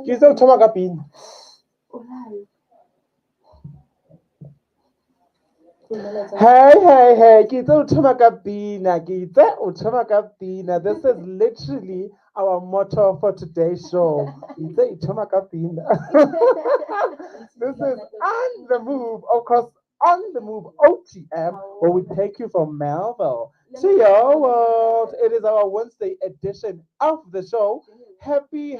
Kizo uthoma kabini. Hey, Kizo uthoma kabina, Kizo uthoma kabina. This is literally our motto for today's show. Kizo uthoma kabina. This is On the Move, of course, On the Move OTM, where we take you from Melville to your world. It is our Wednesday edition of the show. Happy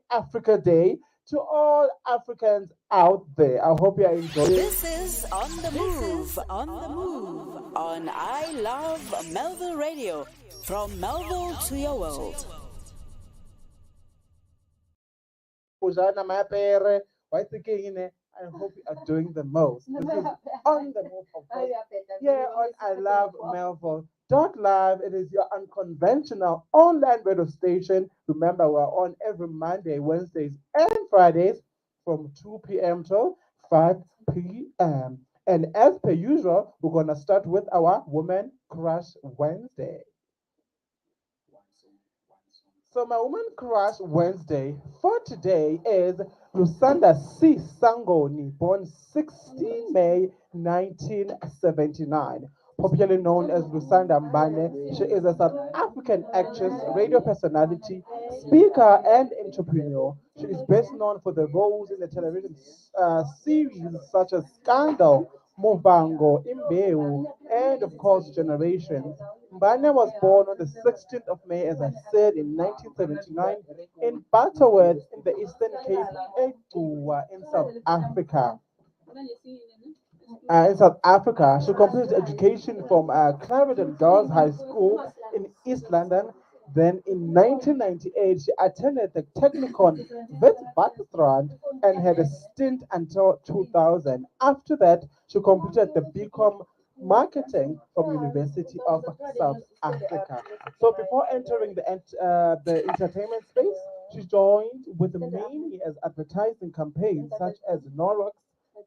Africa Day to all Africans out there. I hope you are enjoying. This is On the Move. On I Love Melville Radio. From Melville to your world. Pujana Mapere, I hope you are doing the most. This is On the Move, of course. Yeah, on iLOVEmelville.LIVE. It is your unconventional online radio station. Remember, we're on every Monday, Wednesdays, and Fridays from 2 p.m. till 5 p.m. And as per usual, we're going to start with our Woman Crush Wednesday. So my Woman Crush Wednesday for today is Lusanda C. Sangoni, born 16 May 1979. Popularly known as Lusanda Mbane, she is a South African actress, radio personality, speaker, and entrepreneur. She is best known for the roles in the television series such as Scandal, Movango, Imbeu, and of course Generations. Mbane was born on the 16th of May, as I said, in 1979 in Butterworth in the Eastern Cape, in South Africa. She completed education from Clarendon Girls High School in East London. Then in 1998, she attended the Technikon Witwatersrand and had a stint until 2000. After that, she completed the BCom Marketing from University of South Africa. So before entering the entertainment space, she joined with many as advertising campaigns such as Norrox,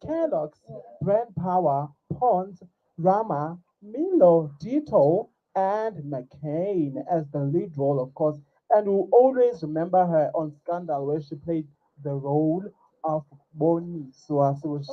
Kellogg's, Brand Power, Pond's, Rama, Milo, Dito, and McCain as the lead role, of course. And we'll always remember her on Scandal, where she played the role of Bonnie. So she was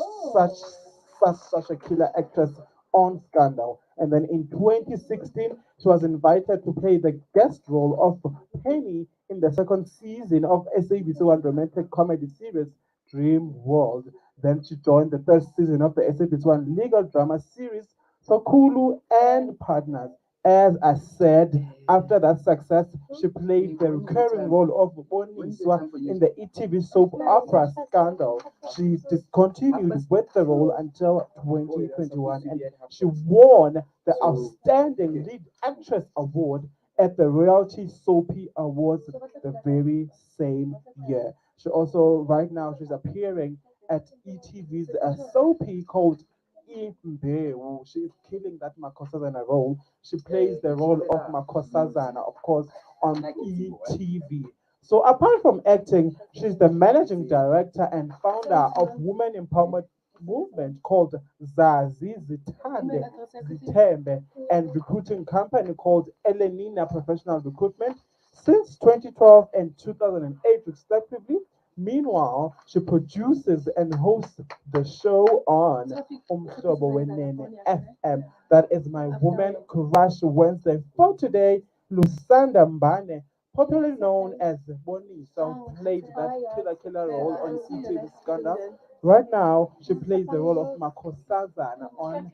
such a killer actress on Scandal. And then in 2016, she was invited to play the guest role of Penny in the second season of SABC1 romantic comedy series Dream World. Then she joined the third season of the SABC1 legal drama series Sokulu and Partners. As I said, after that success, she played the recurring role of Boniswa in the ETV soap opera Scandal. She discontinued with the role until 2021, and she won the Outstanding Lead Actress Award at the Royalty Soapy Awards the very same year. She also, right now, she's appearing at ETV's soapy called Imbeu. She is killing that Makosazana role. She plays the role of Makosazana, of course, on ETV. So apart from acting, she's the managing director and founder of women empowerment movement called Zazi Zitande Zitembe and recruiting company called Elenina Professional Recruitment since 2012 and 2008 respectively. Meanwhile, she produces and hosts the show on Umhlobo Wenene FM. That is my Woman Crush Wednesday for today. Lusanda Mbane, popularly known as Bonnie, so played that killer role on CTV Scandal. Right now, she plays the role of Makosazana on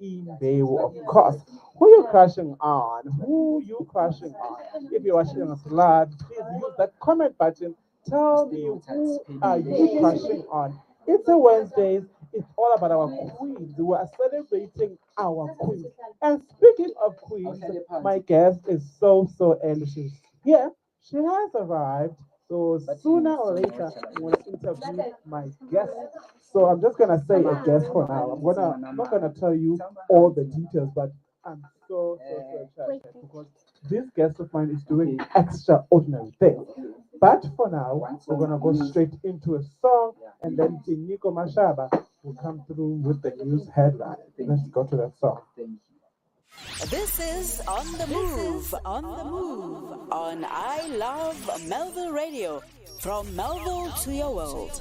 Imbeu, of course. Who you crushing on? Who you crushing on? If you're watching us live, please use that comment button. Tell me who are you crushing on? It's a Wednesdays. It's all about our queens. We are celebrating our queens. And speaking of queens, my guest is so early. She's here. She has arrived. So sooner or later, I'm gonna interview my guest. So I'm just gonna say a guest for now. I'm not gonna tell you all the details, but I'm so excited because this guest of mine is doing extraordinary things. But for now, we're gonna go straight into a song, and then Nico Mashaba will come through with the news headline. Let's go to that song. This is On the Move, on I Love Melville Radio, from Melville to your world.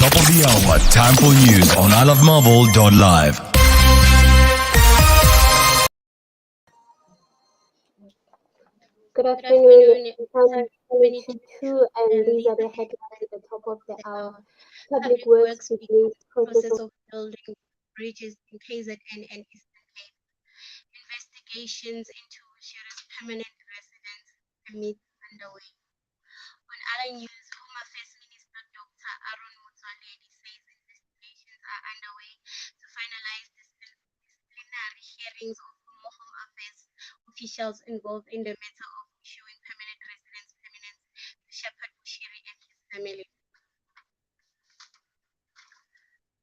Top of the hour, time for news on iLOVEmelville.LIVE. Good afternoon. It's time 22, and these are the headlines at the top of the hour. Public Works begins process of building bridges in KZN and Eastern Cape. Investigations into Shira's permanent residence permit underway. On other news, Home Affairs Minister Dr. Aaron Motsoaledi says investigations are underway to finalize disciplinary hearings of former Home Affairs officials involved in the matter of issuing permanent residence permits to Shepherd Bushiri and his family.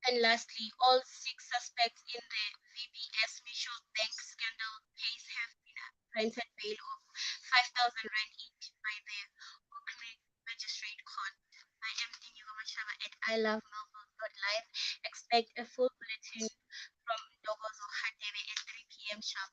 And lastly, all 6 suspects in the VBS Mutual Bank scandal case have been granted bail of 5,000 rand each by the Auckland Magistrate Court. I am Dinyuga Mashaba at iLOVEmelville.LIVE. Expect a full bulletin from Dogozo Hadebe at 3 p.m. sharp.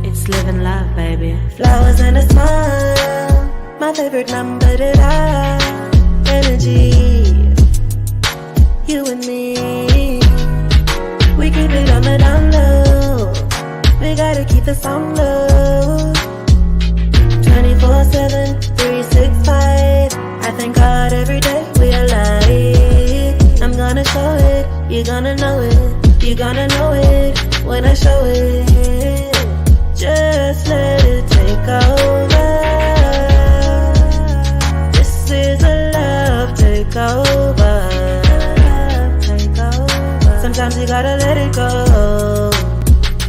It's living life, baby. Flowers and a smile, my favorite number to have. Energy, you and me. We keep it on the down low. We gotta keep the sound low. 24/7, 365. I thank God every day we alive. I'm gonna show it, you're gonna know it. You're gonna know it when I show it. Just let it take over. This is a love takeover. Sometimes you gotta let it go.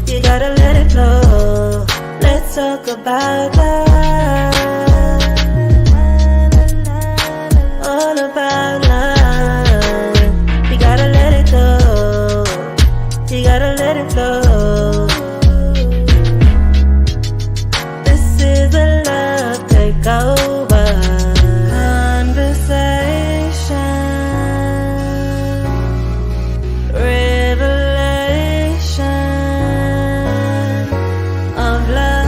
You gotta let it flow. Let's talk about love. All about love. You gotta let it go. You gotta let it flow. Over conversation, revelation of love,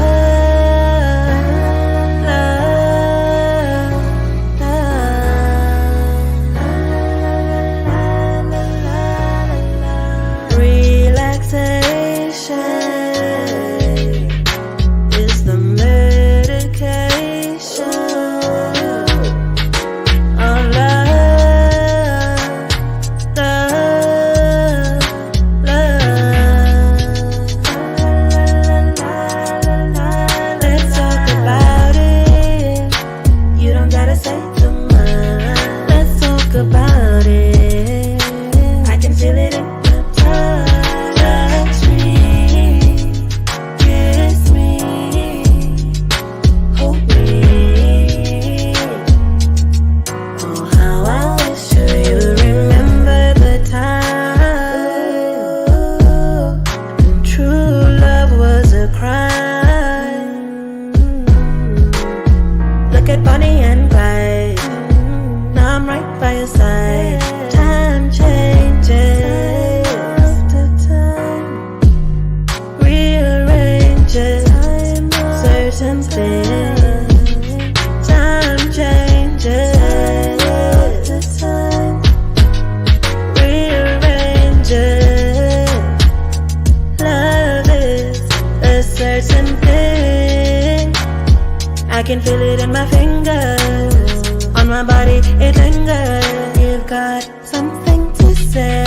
relaxation is the can feel it in my fingers, on my body it lingers. You've got something to say,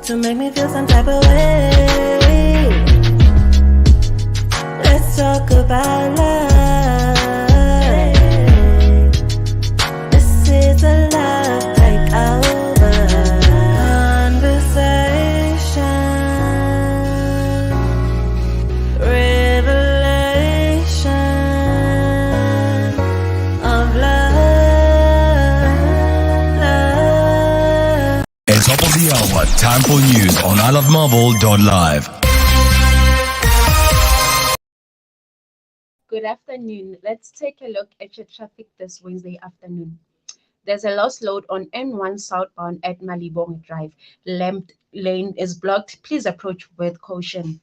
to make me feel some type of way. Let's talk about love. This is a love takeover conversation. Top of the hour, time for news on iLOVEmelville.LIVE. Good afternoon. Let's take a look at your traffic this Wednesday afternoon. There's a lost load on N1 southbound at Malibong Drive. Lamp Lane is blocked. Please approach with caution.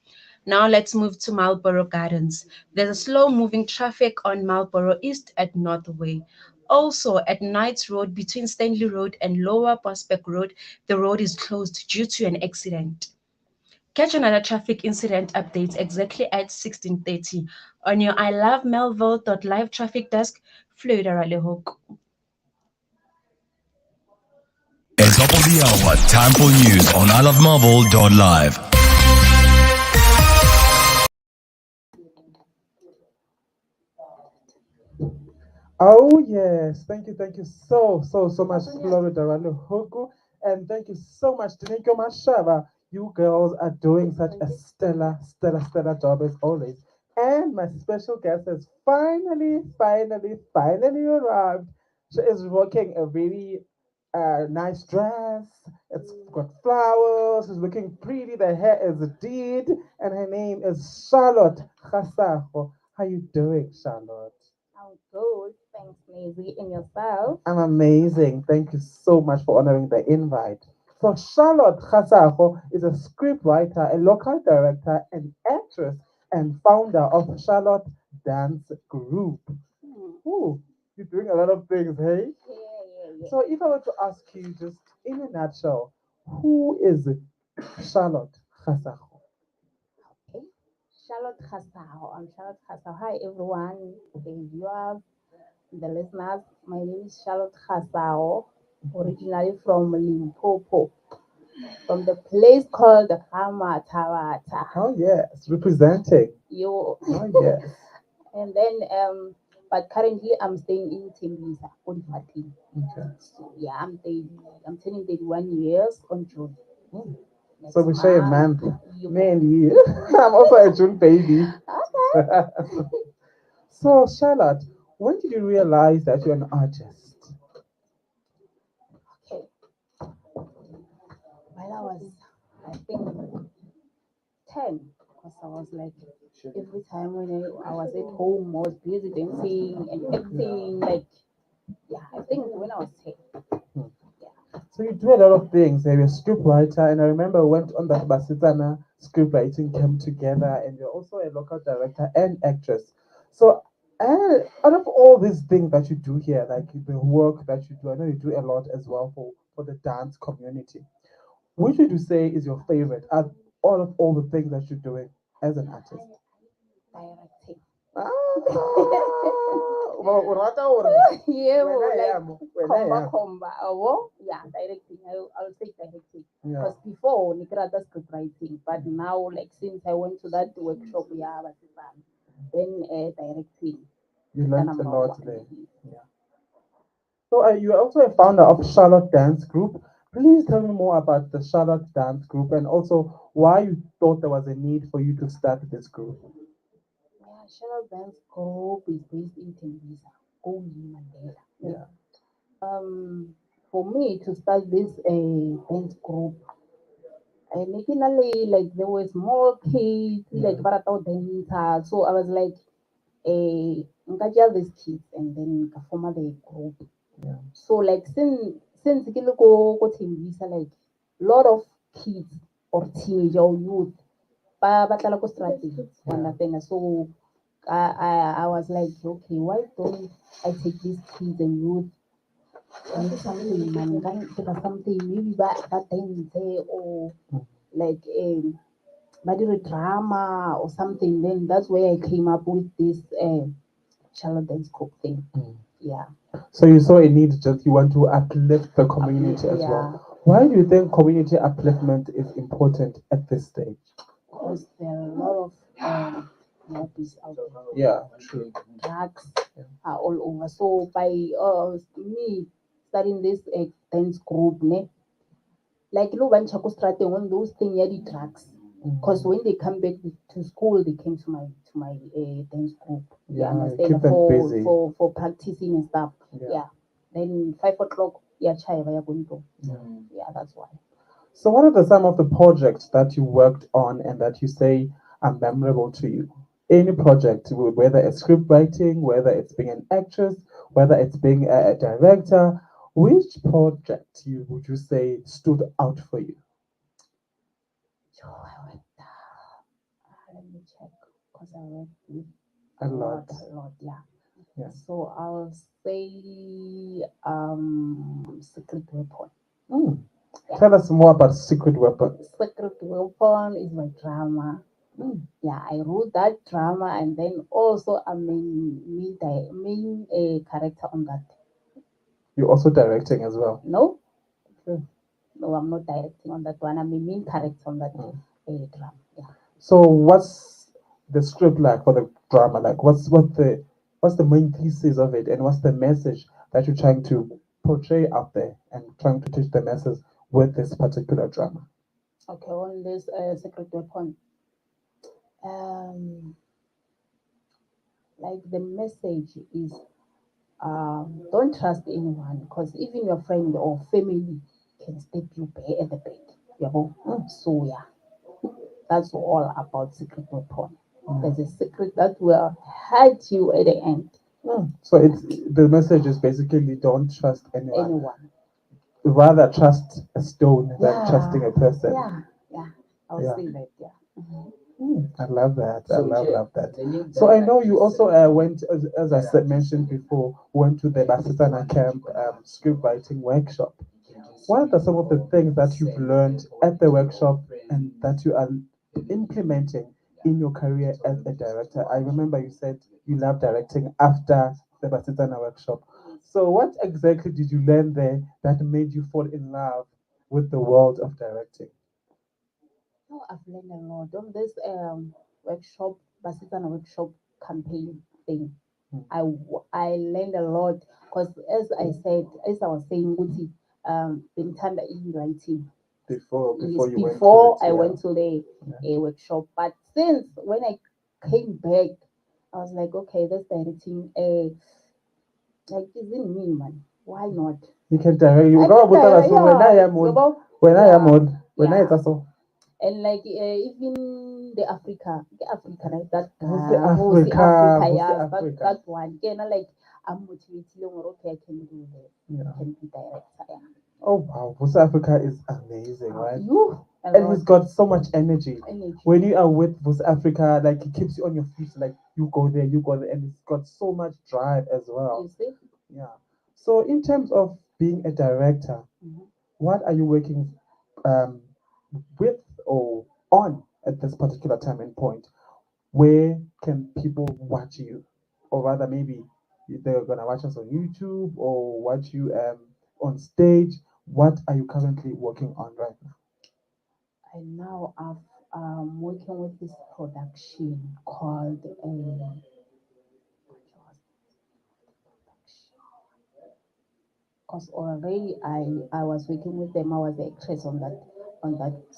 Now let's move to Marlborough Gardens. There's a slow-moving traffic on Marlborough East at Northway. Also, at Knights Road between Stanley Road and Lower Prospect Road, the road is closed due to an accident. Catch another traffic incident updates exactly at 16:30 on your iLOVEmelville.LIVE traffic desk. Fleur Hook. It's top of the hour. Time for news on iLOVEmelville.LIVE. Oh yes, thank you so much, Florida Hoku, and thank you so much, Diniko Mashava. You girls are doing such a stellar job as always. And my special guest has finally arrived. She is rocking a very nice dress. It's got flowers. She's looking pretty. The hair is did, and her name is Charlotte Khasaho. How you doing, Charlotte? I'm good. Thanks, Snazzy. And yourself? I'm amazing. Thank you so much for honoring the invite. So Charlotte Khasaho is a scriptwriter, a local director, an actress, and founder of Charlotte Dance Group. Ooh, you're doing a lot of things, hey? Yeah. So if I were to ask you just in a nutshell, who is Charlotte Khasaho? Okay. Charlotte Khasao. I'm Charlotte Khasao. Hi, everyone. The viewers, the listeners. My name is Charlotte Khasao, originally from Limpopo, from the place called Kamatawata. Oh yes, representing. You. Oh yes. And then, but currently I'm staying in Tembisa, Onifati. Okay. So yeah, I'm turning 31 years on June. Mm. Next So we share a month. month. You- Man, I'm also a June baby. Okay. So Charlotte, when did you realize that you're an artist? Okay. While I was, I think, 10, because I was like, every time when I was at home, I was busy dancing and acting. Like, yeah, I think when I was 10. Hmm. Yeah. So you do a lot of things. You're a scriptwriter, and I remember we went on that Basitana scriptwriting camp together, and you're also a local director and actress. So out of all these things that you do here, like the work that you do, I know you do a lot as well for the dance community. Which would you say is your favorite out of all the things that you're doing as an artist? Directing. Ah, well, Yeah, when I like am, when I am. comba. Oh, yeah, directing. I'll say directing. Yeah. Because before, Nikrata script writing, but now, like, since I went to that workshop, yeah, but then directing. You Then learned I'm a not lot one. there. Yeah. So you're also a founder of Charlotte Dance Group. Please tell me more about the Charlotte Dance Group and also why you thought there was a need for you to start this group. Yeah, Shell Dance Group is based in Tembisa, Goli Mandela. Yeah. For me to start this dance group, originally like there were small kids like Baratao dancer, so I was like, nka these kids and then ka form the group. Yeah. So like since ke le ko Tembisa, like lot of kids or teenager or youth ba tlala ko strateng Yeah. understand. So I was like, okay, why don't I take these kids and youth and do something, man, can do something, maybe that dance or like ba dire drama or something. Then that's where I came up with this child dance group thing. Yeah. So you saw a need that you want to uplift the community as Yeah. well. Why do you think community upliftment is important at this stage? Because there are a lot of hobbies out there. Yeah, true. Drugs are all over. So by me starting this dance group, ne, like you know when Chaco starting on those things, yeah, the drugs. Because when they come back to school, they came to my dance group. You Yeah, understand? keep them busy. For practicing and stuff. Yeah. Yeah. Then 5 o'clock, yeah, chai vaya kunto. Yeah, that's why. So what are some of the projects that you worked on and that you say are memorable to you? Any project, whether it's script writing, whether it's being an actress, whether it's being a director, which project would you say stood out for you? Let because I work with A lot. a lot, yeah. Yeah. So I'll say secret weapon. Mm. Tell us more about Secret Weapon. Secret weapon is my drama. Yeah, I wrote that drama and then also a main character on that. You're also directing as well. No, Okay. no, I'm not directing on that one. I'm a main character on that drama. Yeah. So what's the script like for the drama? Like what's the main thesis of it, and what's the message that you're trying to portray out there and trying to teach the masses with this particular drama? Okay, on this secret weapon. Um, like the message is don't trust anyone because even your friend or family can stab you at the back. Yeah, so yeah, that's all about secret weapon. There's a secret that will hurt you at the end. So it's the message is basically don't trust anyone. Anyone. Rather trust a stone than Yeah. trusting a person. Yeah. I'll Yeah. say that. Yeah. I love that. I love that. So I know you also went, as I said, mentioned before, went to the Basitana camp script writing workshop. What are some of the things that you've learned at the workshop and that you are implementing in your career as a director? I remember you said you love directing after the Basitana workshop. So what exactly did you learn there that made you fall in love with the world of directing? No, I've learned a lot on this workshop, Basitana workshop campaign thing. I learned a lot because as I was saying, Guti, Bintanda in writing. Before Yes, you before went to I it, went to the workshop. But since when I came back, I was like, okay, this directing, like isn't me, man. Why not? you can direct. You I go can with us direct, when I yeah. am on. About When I am yeah, on. When I yeah. am so. And like even the Africa, like that Who's the who's the Africa? Africa, Who's the yeah, Africa? that one. Again, like I'm motivated, okay, I can do that. Yeah. I can be director, yeah. Oh wow, Who's Africa is amazing, right? You And he's got so much energy. energy. When you are with Who's Africa, like he keeps you on your feet, like you go there, and it's got so much drive as well. You see? Yeah. So in terms of being a director, what are you working um, with or on at this particular time and point? Where can people watch you? Or rather, maybe they're going to watch us on YouTube or watch you on stage. What are you currently working on right now? I now have working with this production called because already I was working with them. I was the actress on that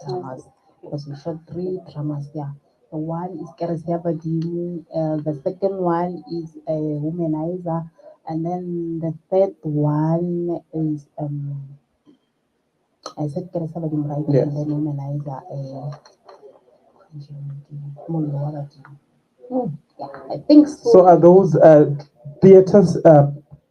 dramas because we shot 3 dramas there. The one is Keresia Badimu, the second one is a womanizer, and then the third one is I said Keresia Badimu right, Yes. and then womanizer yeah, I think so. So are those theaters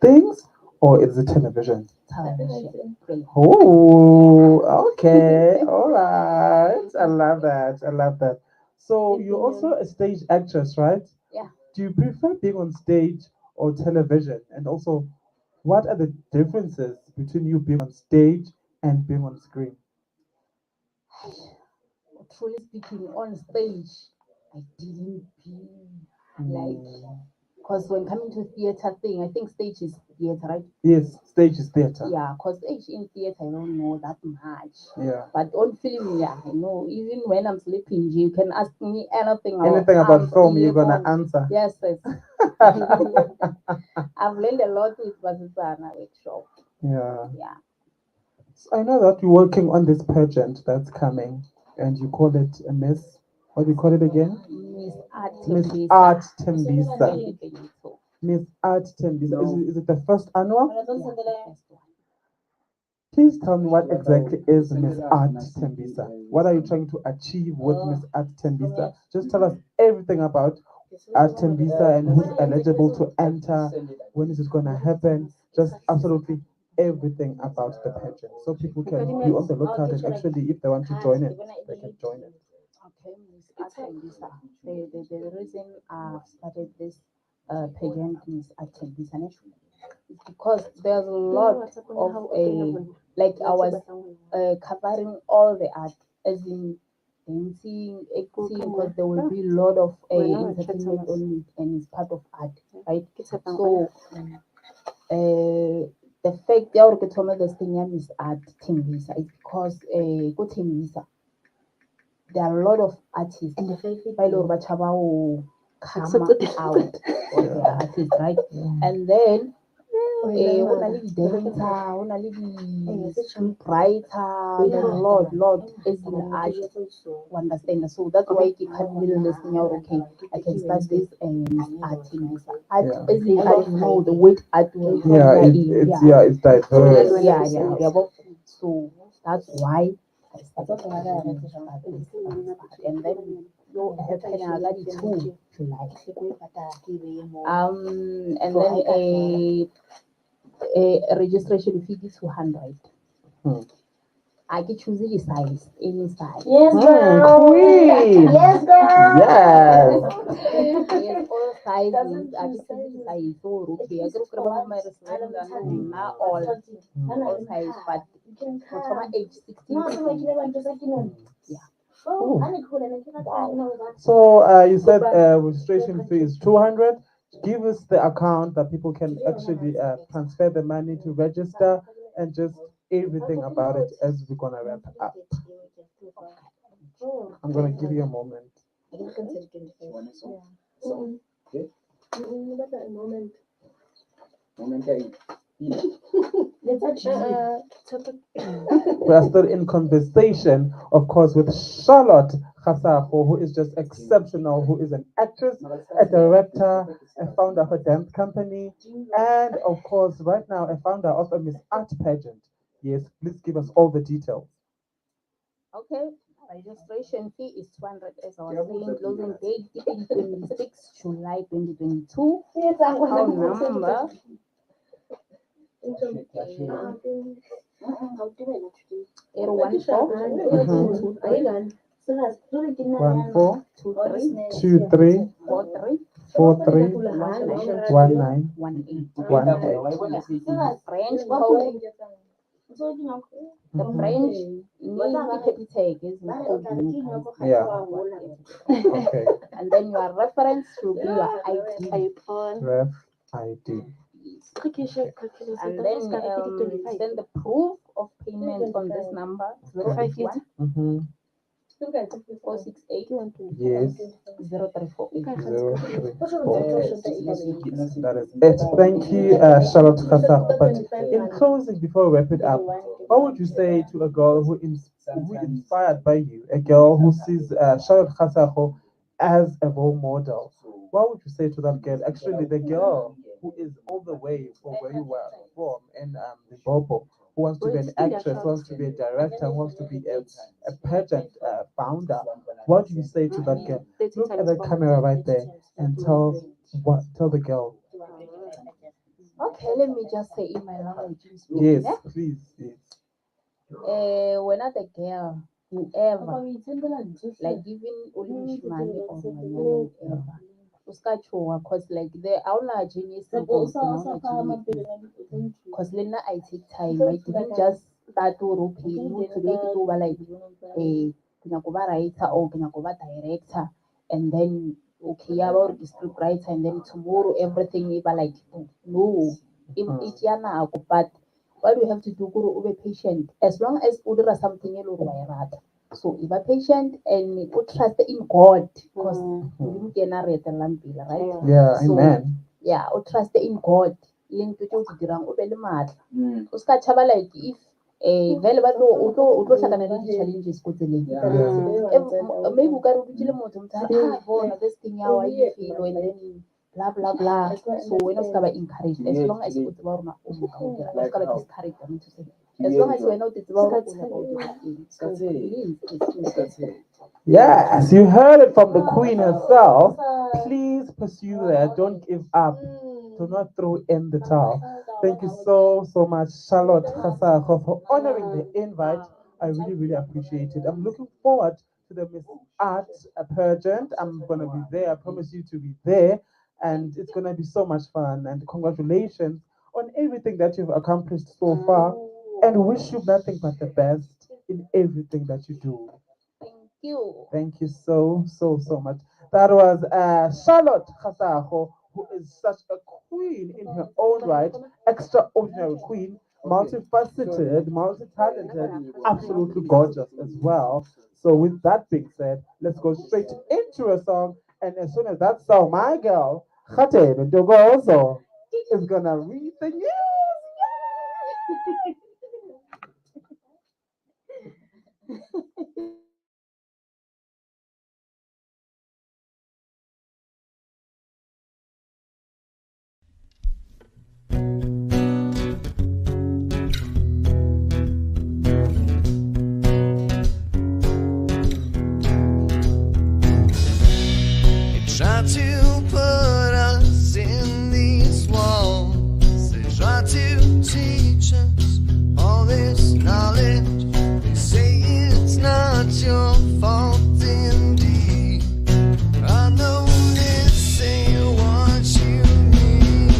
things or is it television? Television. Oh, okay. All right. I love that. I love that. So you're also a stage actress, right? Yeah. Do you prefer being on stage or television? And also, what are the differences between you being on stage and being on screen? Truly speaking, on stage, I didn't be like, because when coming to theater thing, I think stage is theater, right? Yes, stage is theater. Yeah, because stage in theater, I don't know that much. Yeah. But on film, yeah, I know. Even when I'm sleeping, you can ask me anything. Anything about film, you're gonna answer. Yes, yes. I've learned a lot with Basisana workshop. Yeah. Yeah. So I know that you're working on this pageant that's coming, and you call it a Miss. What do you call it again? Miss Art Miss Tembisa. Art Tembisa. 2022. Miss Art Tembisa. Is it the first annual? Yeah, the first one. Please tell me what exactly is Miss Art Tembisa. What are you trying to achieve with Miss Art Tembisa? Just tell us everything about Art Tembisa and who's eligible to enter. When is it gonna happen? Just absolutely everything about the pageant, so people can be on the lookout and actually, if they want to join it, they can join it. became Miss Art Tembisa. The reason I've started this pageant Miss Art Tembisa is because there's a lot of like I was covering all the art, as in dancing, acting, because there will be a lot of entertainment on it, and it's part of art, right? So the fact that we thoma this thing is Art Tembisa is because go Tembisa, there are a lot of artists by Lord Bachaba come out of the artists, right? And then ho na le di-dancer, ho na le di-scriptwriter, there's a lot as in art, you understand? So that's why ke khabile listening out, okay, I can start this art Tembisa. Art as in art, you know, the word art will come Yeah, it's diverse. yeah. So that's why I started this and then you happen already 2 July. And then a registration fee is 200. Hmm. I can choose the size, any size. Yes, girl. Queen. Yes, girl. Yes. Yes, all sizes. I can choose the size. So okay, I can grab my restaurant and not all size, but for my age 16. Yeah. Ooh. Wow. So you said registration fee is 200. Give us the account that people can actually transfer the money to register and just everything about it as we're gonna wrap up. I'm gonna give you a moment. We are still in conversation, of course, with Charlotte Khasako, who is just exceptional, who is an actress, a director, a founder of a dance company, and of course, right now, a founder of a Miss Art pageant. Yes, please give us all the details. Okay. Registration fee is 200, as I was saying. Closing date is 26 July 2022. Account number 1423 18. Branch code. The branch need Capitec is in code. Yeah. Okay. And then your reference will be your ID. Ref ID. And then send the proof of payment on this number 051 Mm-hmm. 468 Yes. 034. 034. That is it. Thank you, Charlotte Khasa. But in closing, before we wrap it up, what would you say to a girl who is inspired by you, a girl who sees Charlotte Khasa as a role model? What would you say to that girl? Actually, the girl who is all the way from where you were from in the Bobo, who wants to be an actress, who wants to be a director, who wants to be a pageant founder. What do you say to that girl? Look at the camera right there and tell the girl. Okay, let me just say in my language. Yes, please. Yes. When at the girl, whoever, like giving only money or money, whoever. Uskachuwa, cause like the our genius because Lena I take time. I didn't just start to okay, no today to go like a Pinakoba writer or Pinakoba director, and then okay about the script writer, and then tomorrow everything is like no. If it's yana, but what you have to do, go be patient. As long as you do something, you will. So if a patient and you trust in God, because you generate a lampila, right? Yeah, So, amen. yeah, you trust in God. Link to do dirang o bele mat. Uska chaba like if vele ba tlo hlakana le di-challenges ko tseleng. Maybe o ka re o dutile motho motho bona this thing ya wa e feel and then blah blah blah. So when us ba encouraged, as long as you go to o ka o dira, us ka ba discouraged to say. As long as you are not it's about Yes, you heard it from the Queen herself. Please pursue that. Don't give up. Do not throw in the towel. Thank you so much, Charlotte Khasako, for honoring the invite. I really appreciate it. I'm looking forward to the Miss Art pageant. I'm gonna be there. I promise you to be there, and it's gonna be so much fun. And congratulations on everything that you've accomplished so far, and wish you nothing but the best in everything that you do. Thank you. Thank you so much. That was Charlotte Khasaho, who is such a queen in her own right, extraordinary queen, multifaceted, multi-talented, absolutely gorgeous as well. So with that being said, let's go straight into a song. And as soon as that song, my girl, Khate Ndogozo, is gonna read the news. Try to put us in these walls. They try to teach us all this knowledge. They say it's not your fault indeed. I know this ain't what you need.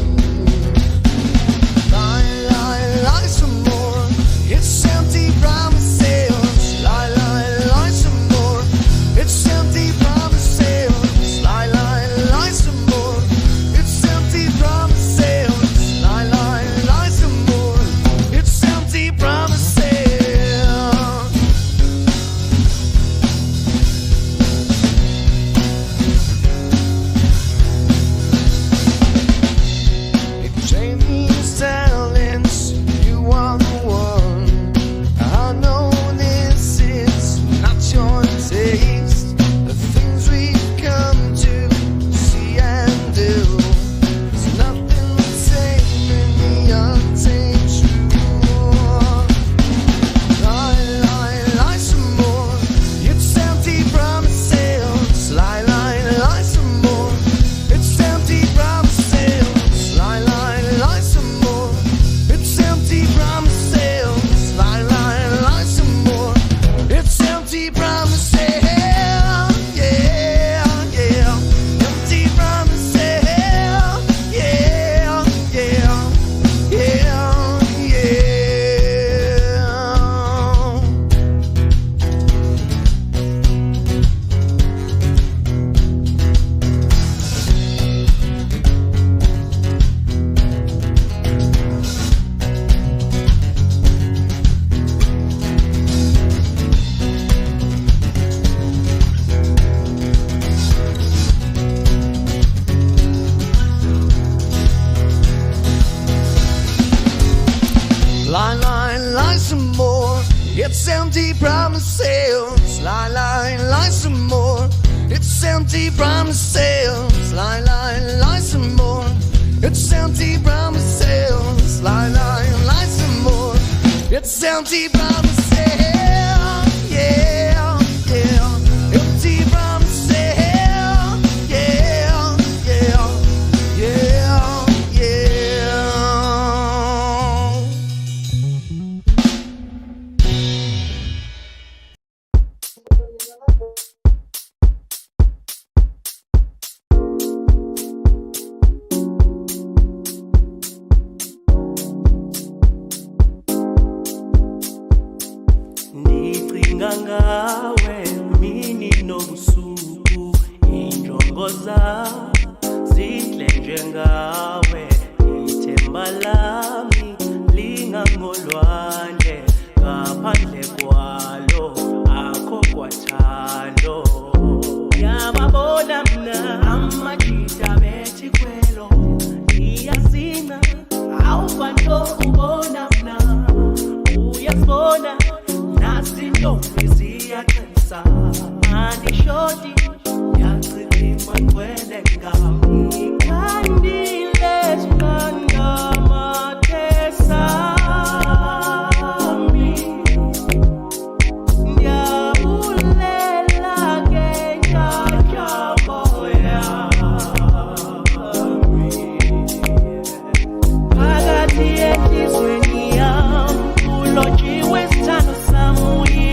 Lie some more. It's empty promises. Lie some more. It's empty promises. Lie some more. It's empty promises. Lie some more. It's empty promises. If Jamie's talents, you are the one. I know this is not your taste. The things we've come to see and do. There's nothing the same in the untamed truth. Lie some more. It's empty promises. Lie some more. It's empty promises. Lie some more. It's empty promises. Lie some more. It's empty promises. Yeah. Empty promises. Lie some more. It's empty promises. Lie some more. It's empty promises. Lie some more. It's empty promises. Lie some more. It's empty promises. Yeah. Empty promises. Yeah. Ndicinga ngawe mini nobusuku, injongo zam zintle njengawe. Ithemba lami lingangolwandle, ngaphandle kwalo akho kwathalo. Yababona mna amajita bethi kwelo, iyazina awufanto ubona mna, uyasibona nasintombi ziyaqinisa. Andishoti yacinima ngwele ngami, ikhandile sikangamatesa.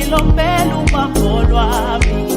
Lo mbelu bakholwa mi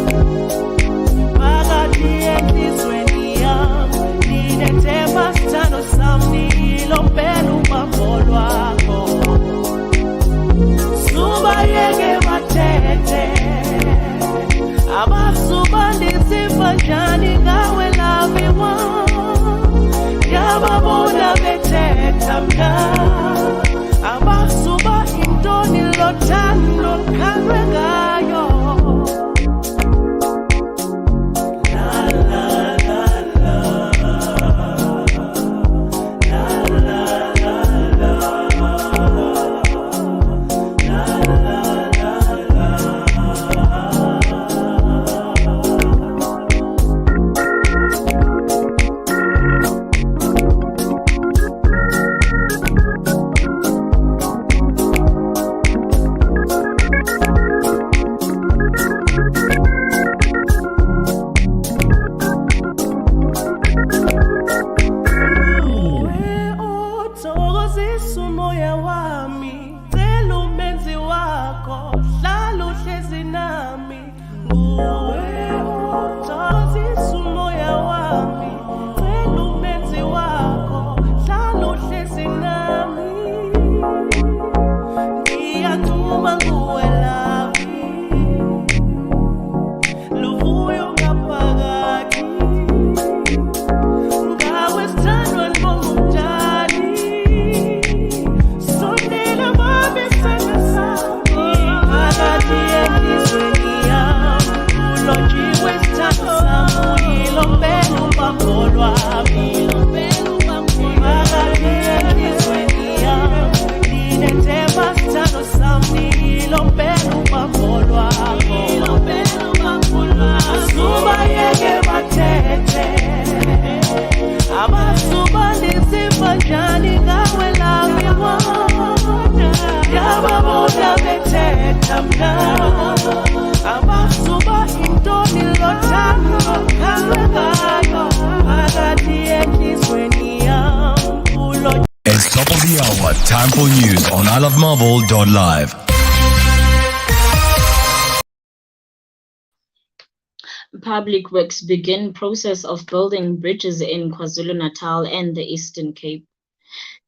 time for news on iLOVEmelville.LIVE. Public Works begin process of building bridges in KwaZulu-Natal and the Eastern Cape.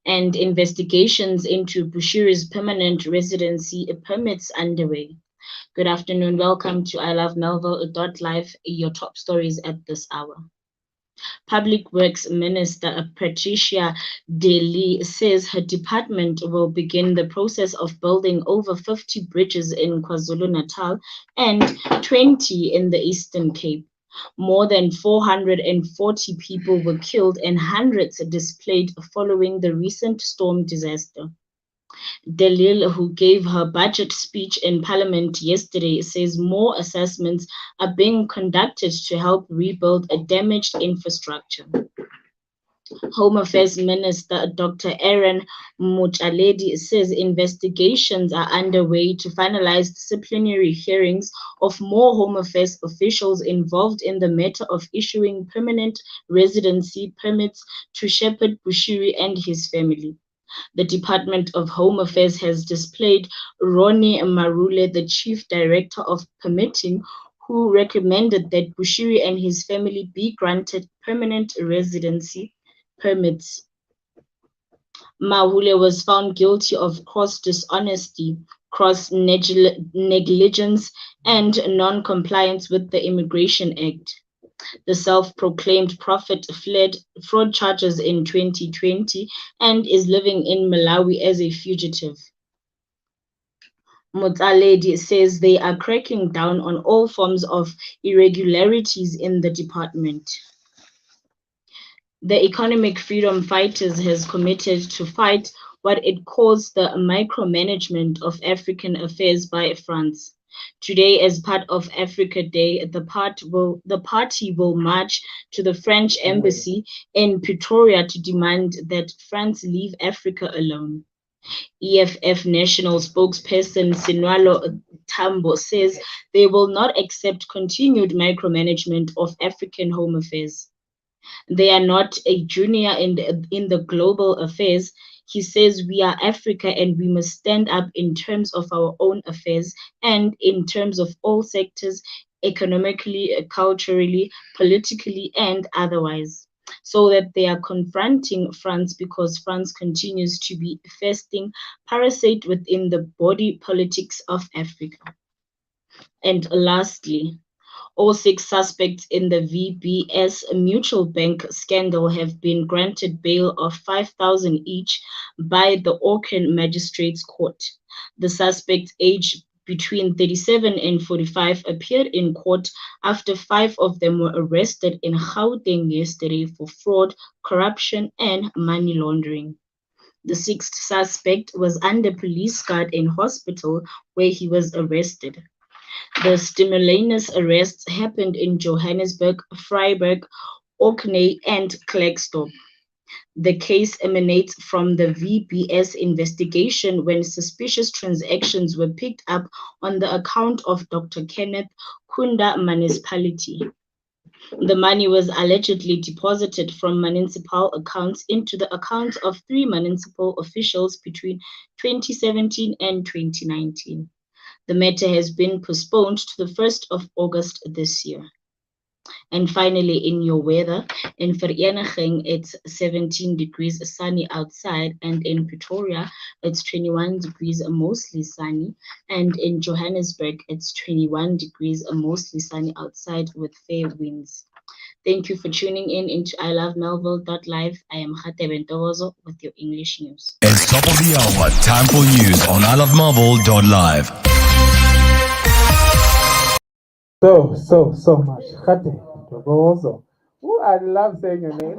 And investigations into Bushiri's permanent residency permits underway. Good afternoon. Welcome to iLOVEmelville.LIVE, your top stories at this hour. Public Works Minister Patricia de Lee says her department will begin the process of building over 50 bridges in KwaZulu-Natal and 20 in the Eastern Cape. More than 440 people were killed and hundreds displaced following the recent storm disaster. Delil, who gave her budget speech in Parliament yesterday, says more assessments are being conducted to help rebuild a damaged infrastructure. Home Affairs Minister Dr. Aaron Motsoaledi says investigations are underway to finalize disciplinary hearings of more Home Affairs officials involved in the matter of issuing permanent residency permits to Shepherd Bushiri and his family. The Department of Home Affairs has displayed Ronnie Marule, the Chief Director of Permitting, who recommended that Bushiri and his family be granted permanent residency permits. Marule was found guilty of gross dishonesty, gross negligence, and non-compliance with the Immigration Act. The self-proclaimed prophet fled fraud charges in 2020 and is living in Malawi as a fugitive. Motsoaledi says they are cracking down on all forms of irregularities in the department. The Economic Freedom Fighters has committed to fight what it calls the micromanagement of African affairs by France. Today, as part of Africa Day, the party will march to the French embassy in Pretoria to demand that France leave Africa alone. EFF national spokesperson Sinwalo Tambo says they will not accept continued micromanagement of African home affairs. They are not a junior in the global affairs. He says we are Africa and we must stand up in terms of our own affairs and in terms of all sectors, economically, culturally, politically, and otherwise. So that they are confronting France because France continues to be a festering parasite within the body politics of Africa. And lastly, all 6 suspects in the VBS Mutual Bank scandal have been granted bail of 5,000 each by the Auckland Magistrates Court. The suspects, aged between 37 and 45, appeared in court after 5 of them were arrested in Gauteng yesterday for fraud, corruption, and money laundering. The 6th suspect was under police guard in hospital where he was arrested. The stimultaneous arrests happened in Johannesburg, Vryburg, Orkney, and Klerksdorp. The case emanates from the VBS investigation when suspicious transactions were picked up on the account of Dr. Kenneth Kunda municipality. The money was allegedly deposited from municipal accounts into the accounts of 3 municipal officials between 2017 and 2019. The matter has been postponed to the 1st of August this year. And finally, in your weather, in Vereeniging, it's 17 degrees sunny outside, and in Pretoria, it's 21 degrees mostly sunny, and in Johannesburg, it's 21 degrees mostly sunny outside with fair winds. Thank you for tuning in into iLOVEmelville.LIVE. I am Hate Bentogozo with your English news. It's top of the hour. Time for news on iLOVEmelville.LIVE. So much. Khate, Ntokozo. Ooh, I love saying your name.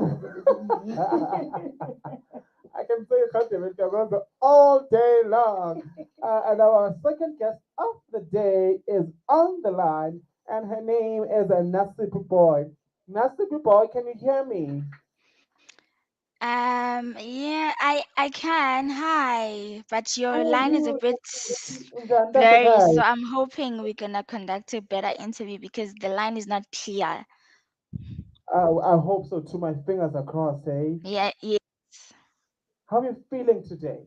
I can say Khate Ntokozo all day long. And our second guest of the day is on the line, and her name is Nasibu Boy. Nasibu Boy, can you hear me? Yeah, I can. Hi, but your Oh, line is a you, bit that's blurry, okay. so I'm hoping we're gonna conduct a better interview because the line is not clear. I hope so too. My fingers are crossed, eh? Yeah, yes. How are you feeling today?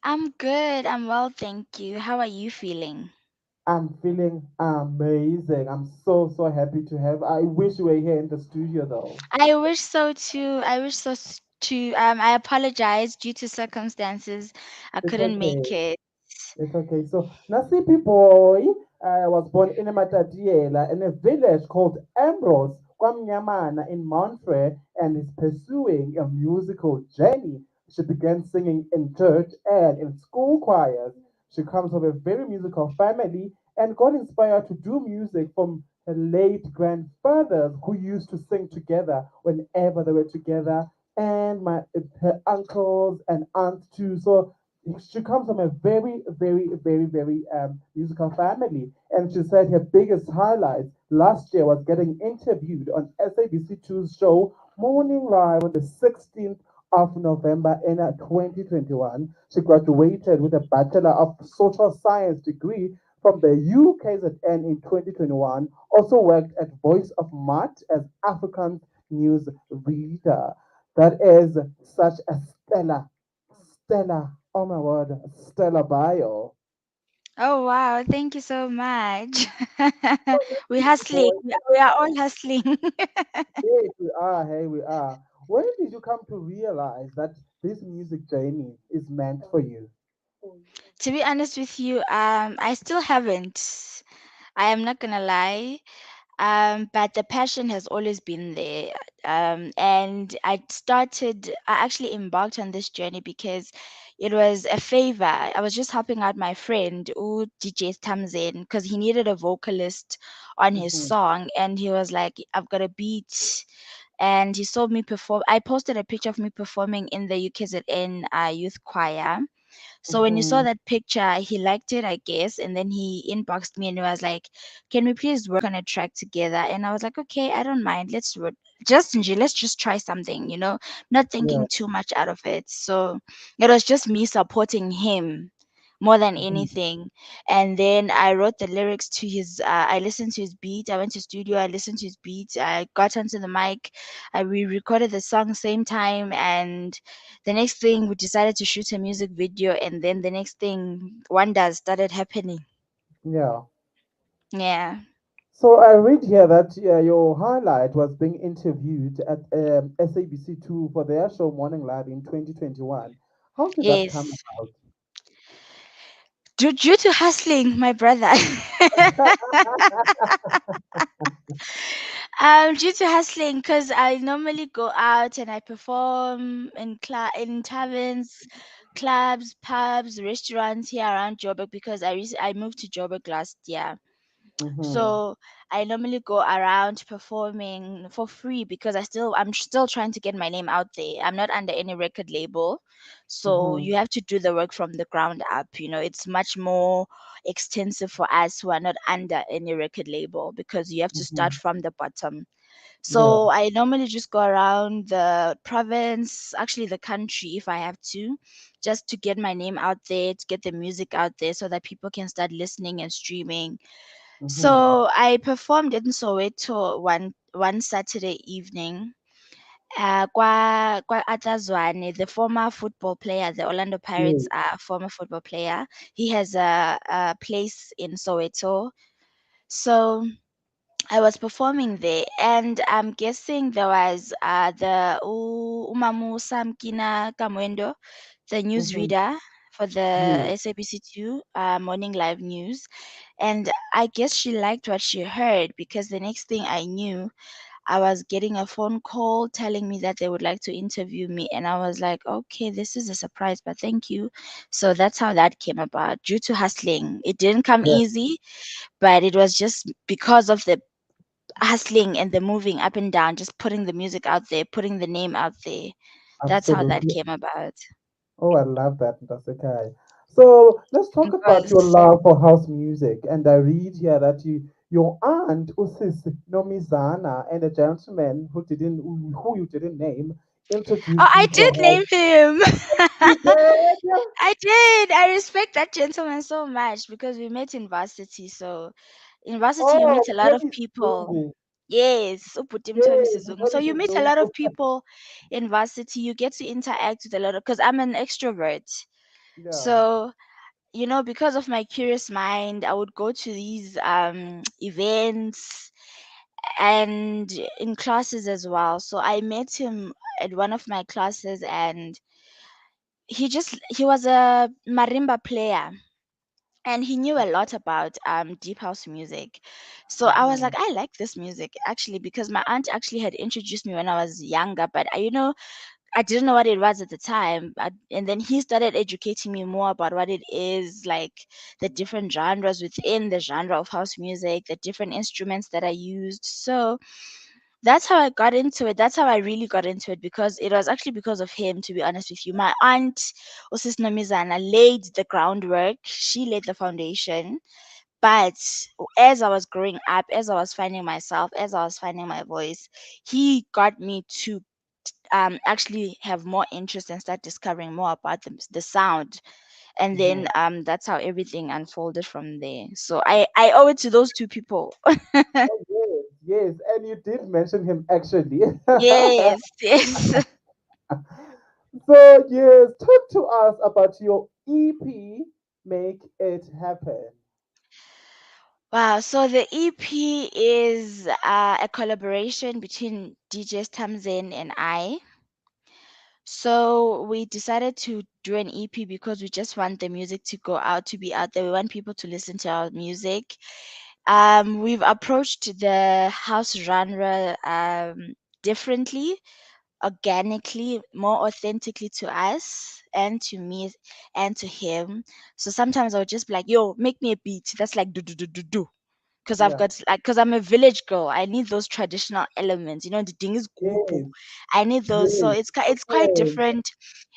I'm good. I'm well, thank you. How are you feeling? I'm feeling amazing. I'm so happy to have. I wish you were here in the studio though. I wish so too. I wish so too. I apologize due to circumstances. I It's couldn't okay. make it. It's okay. So Nasipi boy was born in Matatiela in a village called Ambrose, Kwamnyamana in Montfrey, and is pursuing a musical journey. She began singing in church and in school choirs. She comes from a very musical family and got inspired to do music from her late grandfathers who used to sing together whenever they were together, and my her uncles and aunts too. So she comes from a very musical family, and she said her biggest highlight last year was getting interviewed on SABC2's show Morning Live on the 16th of November in 2021. She graduated with a Bachelor of Social Science degree from the UKZN in 2021. Also worked at Voice of Mart as African news reader. That is such a stellar, oh my word, stellar bio. Oh wow, thank you so much. We're Hey, hustling. boy, We are all hustling. hey, we are, hey, we are. When did you come to realize that this music journey is meant for you? To be honest with you, I still haven't. I am not gonna lie. But the passion has always been there. And I actually embarked on this journey because it was a favor. I was just helping out my friend who DJ Tamzen because he needed a vocalist on his Mm-hmm, song, and he was like, "I've got a beat." And he saw me perform. I posted a picture of me performing in the UKZN youth choir, so when you saw mm-hmm, that picture, he liked it, I guess, and then he inboxed me and he was like, "Can we please work on a track together?" And I was like, "Okay, I don't mind. Let's just try something, not yeah, thinking too much out of it." So it was just me supporting him more than mm-hmm, anything. And then I wrote the lyrics to his I listened to his beat. I went to studio, I listened to his beat, I got onto the mic, I re-recorded the song same time, and the next thing we decided to shoot a music video, and then the next thing wonders started happening. yeah. Yeah. So I read here that your highlight was being interviewed at SABC2 for their show Morning Live in 2021. How did that come Yes. about? Due to hustling, my brother. Due to hustling, because I normally go out and I perform in taverns, clubs, pubs, restaurants here around Joburg because I moved to Joburg last year. Mm-hmm, So I normally go around performing for free because I'm still trying to get my name out there. I'm not under any record label. So mm-hmm, you have to do the work from the ground up. It's much more extensive for us who are not under any record label because you have to mm-hmm. start from the bottom. Yeah. So I normally just go around the province, actually the country if I have to, just to get my name out there, to get the music out there so that people can start listening and streaming. Mm-hmm. So I performed in Soweto one Saturday evening. Kwa Atazwane, the former football player, the Orlando Yeah. Pirates former football player, he has a place in Soweto. So I was performing there, and I'm guessing there was the Umamu Samkina Kamwendo, the Mm-hmm. newsreader for the Yeah. SABC2 Morning Live News. And I guess she liked what she heard because the next thing I knew, I was getting a phone call telling me that they would like to interview me. And I was like, okay, this is a surprise, but thank you. So that's how that came about due to hustling. It didn't come Yeah. easy, but it was just because of the hustling and the moving up and down, just putting the music out there, putting the name out there. That's how that Absolutely. came about. Oh, I love that, Ntasekai. So let's talk It about your was. love for house music. And I read here that your aunt Usis Nomizana and a gentleman who you didn't name Oh, introduced I you to did house. name him. You did? I did. I respect that gentleman so much because we met in varsity. So in varsity, you Oh, meet a lot of Mthoni people. Sizungu. Yes, Uputim Tommy Yes, Sizungu. So Mthoni you meet a lot of Sizungu. people in varsity. You get to interact with a lot of, because I'm an extrovert. Yeah. So, because of my curious mind, I would go to these events and in classes as well. So I met him at one of my classes, and he was a marimba player, and he knew a lot about deep house music. So I was like, Mhm. I like this music actually, because my aunt actually had introduced me when I was younger, but I didn't know what it was at the time. And then he started educating me more about what it is, like the different genres within the genre of house music, the different instruments that I used. So that's how I got into it. That's how I really got into it, because it was actually because of him, to be honest with you. My aunt, Osis Nomizana, laid the groundwork. She laid the foundation. But as I was growing up, as I was finding myself, as I was finding my voice, he got me to actually have more interest and start discovering more about the sound. And then Mhm. that's how everything unfolded from there. So I owe it to those two people. Oh, yes, yes. And you did mention him actually. Yes, yes. So, yes, talk to us about your EP, Make It Happen. Wow, so the EP is a collaboration between DJs Tamzen and I. So we decided to do an EP because we just want the music to go out, to be out there. We want people to listen to our music. We've approached the house genre differently, organically, more authentically to us and to me and to him. So sometimes I would just be like, yo, make me a beat. That's like do do do do do, because I've Yeah. got like, because I'm a village girl. I need those traditional elements. The ding is gugu. Yes, I need those. So yes. it's quite Okay. different.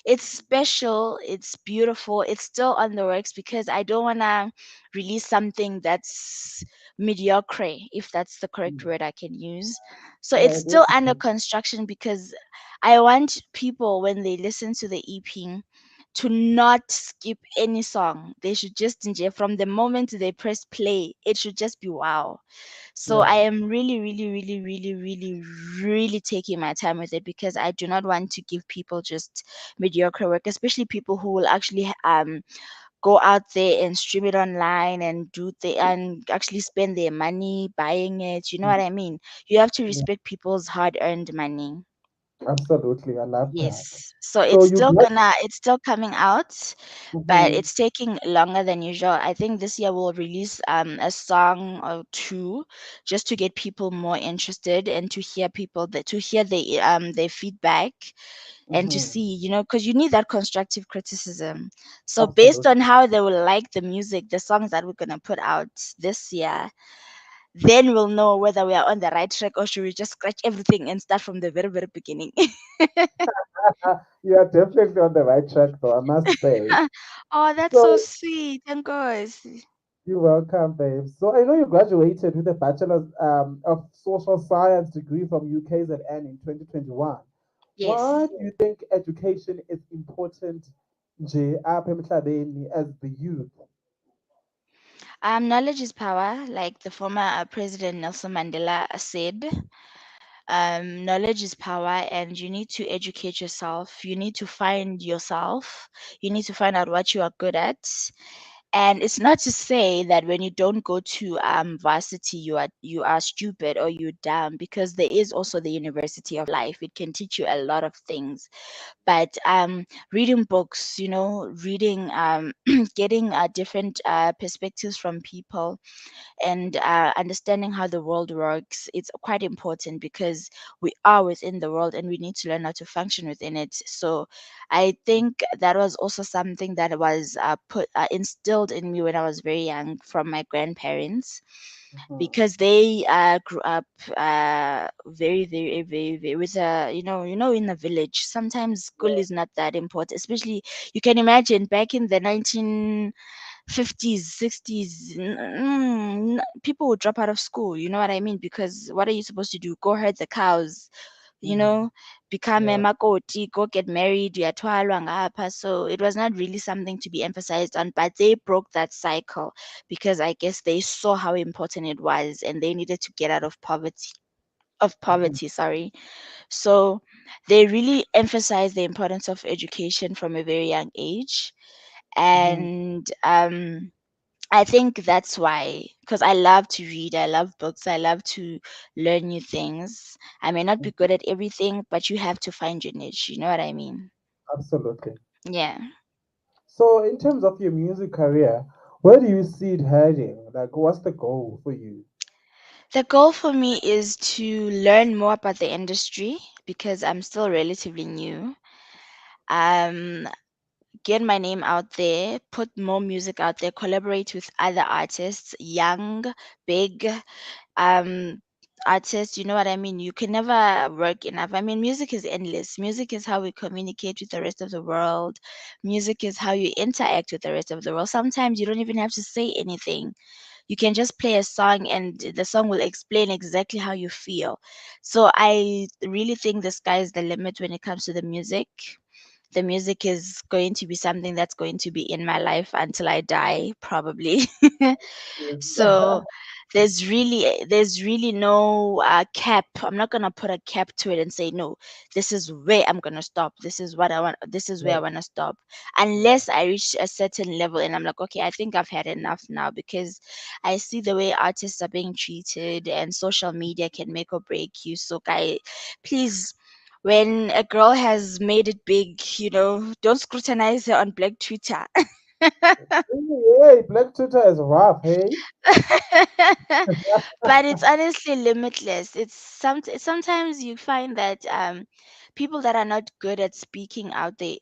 It's special. It's beautiful. It's still on the works, because I don't wanna release something that's mediocre, if that's the correct Mm. word I can use. So I it's agree still with under you. construction, because I want people, when they listen to the EP, to not skip any song. They should just enjoy from the moment they press play. It should just be wow. So I Yeah. am really, really, really, really, really, really taking my time with it, because I do not want to give people just mediocre work, especially people who will actually go out there and stream it online and and actually spend their money buying it. You know Mm. what I mean? You have to Yeah. respect people's hard earned money. Absolutely. I love that. Yes. So So you got. it's still coming out, but Mhm. it's taking longer than usual. I think this year we'll release a song or two, just to get people more interested and to hear their feedback, and to Mhm. see, because you need that constructive criticism. So based Absolutely. on how they will like the music, the songs that we're gonna put out this year, then we'll know whether we are on the right track, or should we just scratch everything and start from the very, very beginning. You are definitely on the right track, though, I must say. Oh, that's so So sweet. Thank God. you're welcome, babe. So I know you graduated with a Bachelor's of Social Science degree from UKZN in 2021. Yes. Why do you think education is important, nje, apha emhlabeni, as the youth? Knowledge is power, like the former President Nelson Mandela said. Knowledge is power, and you need to educate yourself. You need to find yourself. You need to find out what you are good at. And it's not to say that when you don't go to varsity, you are stupid or you're dumb, because there is also the University of Life. It can teach you a lot of things. But reading books, reading, getting different perspectives from people, and understanding how the world works, it's quite important, because we are within the world and we need to learn how to function within it. So I think that was also something that was instilled in me when I was very young from my grandparents, Mhm. because they grew up very, very, very, very with a, in a village. Sometimes school Yeah. is not that important, especially, you can imagine back in the 1950s, 60s, people would drop out of school. You know what I mean? Because what are you supposed to do? Go herd the cows, you Mhm. know, become a Yeah. makoti, go get married, uyathwalwa ngapha. So it was not really something to be emphasized on, but they broke that cycle, because I guess they saw how important it was, and they needed to get out of Mhm. poverty, sorry. So they really emphasized the importance of education from a very young age. Mm-hmm. And I think that's why, because I love to read, I love books, I love to learn new things. I may not be good at everything, but you have to find your niche. You know what I mean? Absolutely. Yeah. So, in terms of your music career, where do you see it heading? Like, what's the goal for you? The goal for me is to learn more about the industry because I'm still relatively new. Um, get my name out there, put more music out there, collaborate with other artists, young, big, um artists. You know what I mean? You can never work enough. I mean, music is endless. Music is how we communicate with the rest of the world. Music is how you interact with the rest of the world. Sometimes you don't even have to say anything. You can just play a song and the song will explain exactly how you feel. So I really think the sky is the limit when it comes to the music. The music is going to be something that's going to be in my life until I die, probably. So there's really no cap. I'm not gonna put a cap to it and say no. This is where I'm gonna stop. This is what I want. This is where I Yeah, want to stop, unless I reach a certain level and I'm like, okay, I think I've had enough now because I see the way artists are being treated and social media can make or break you. So, guy, please. When a girl has made it big, don't scrutinize her on Black Twitter. hey, Black Twitter is rough, hey? But it's honestly limitless. Sometimes you find that people that are not good at speaking out the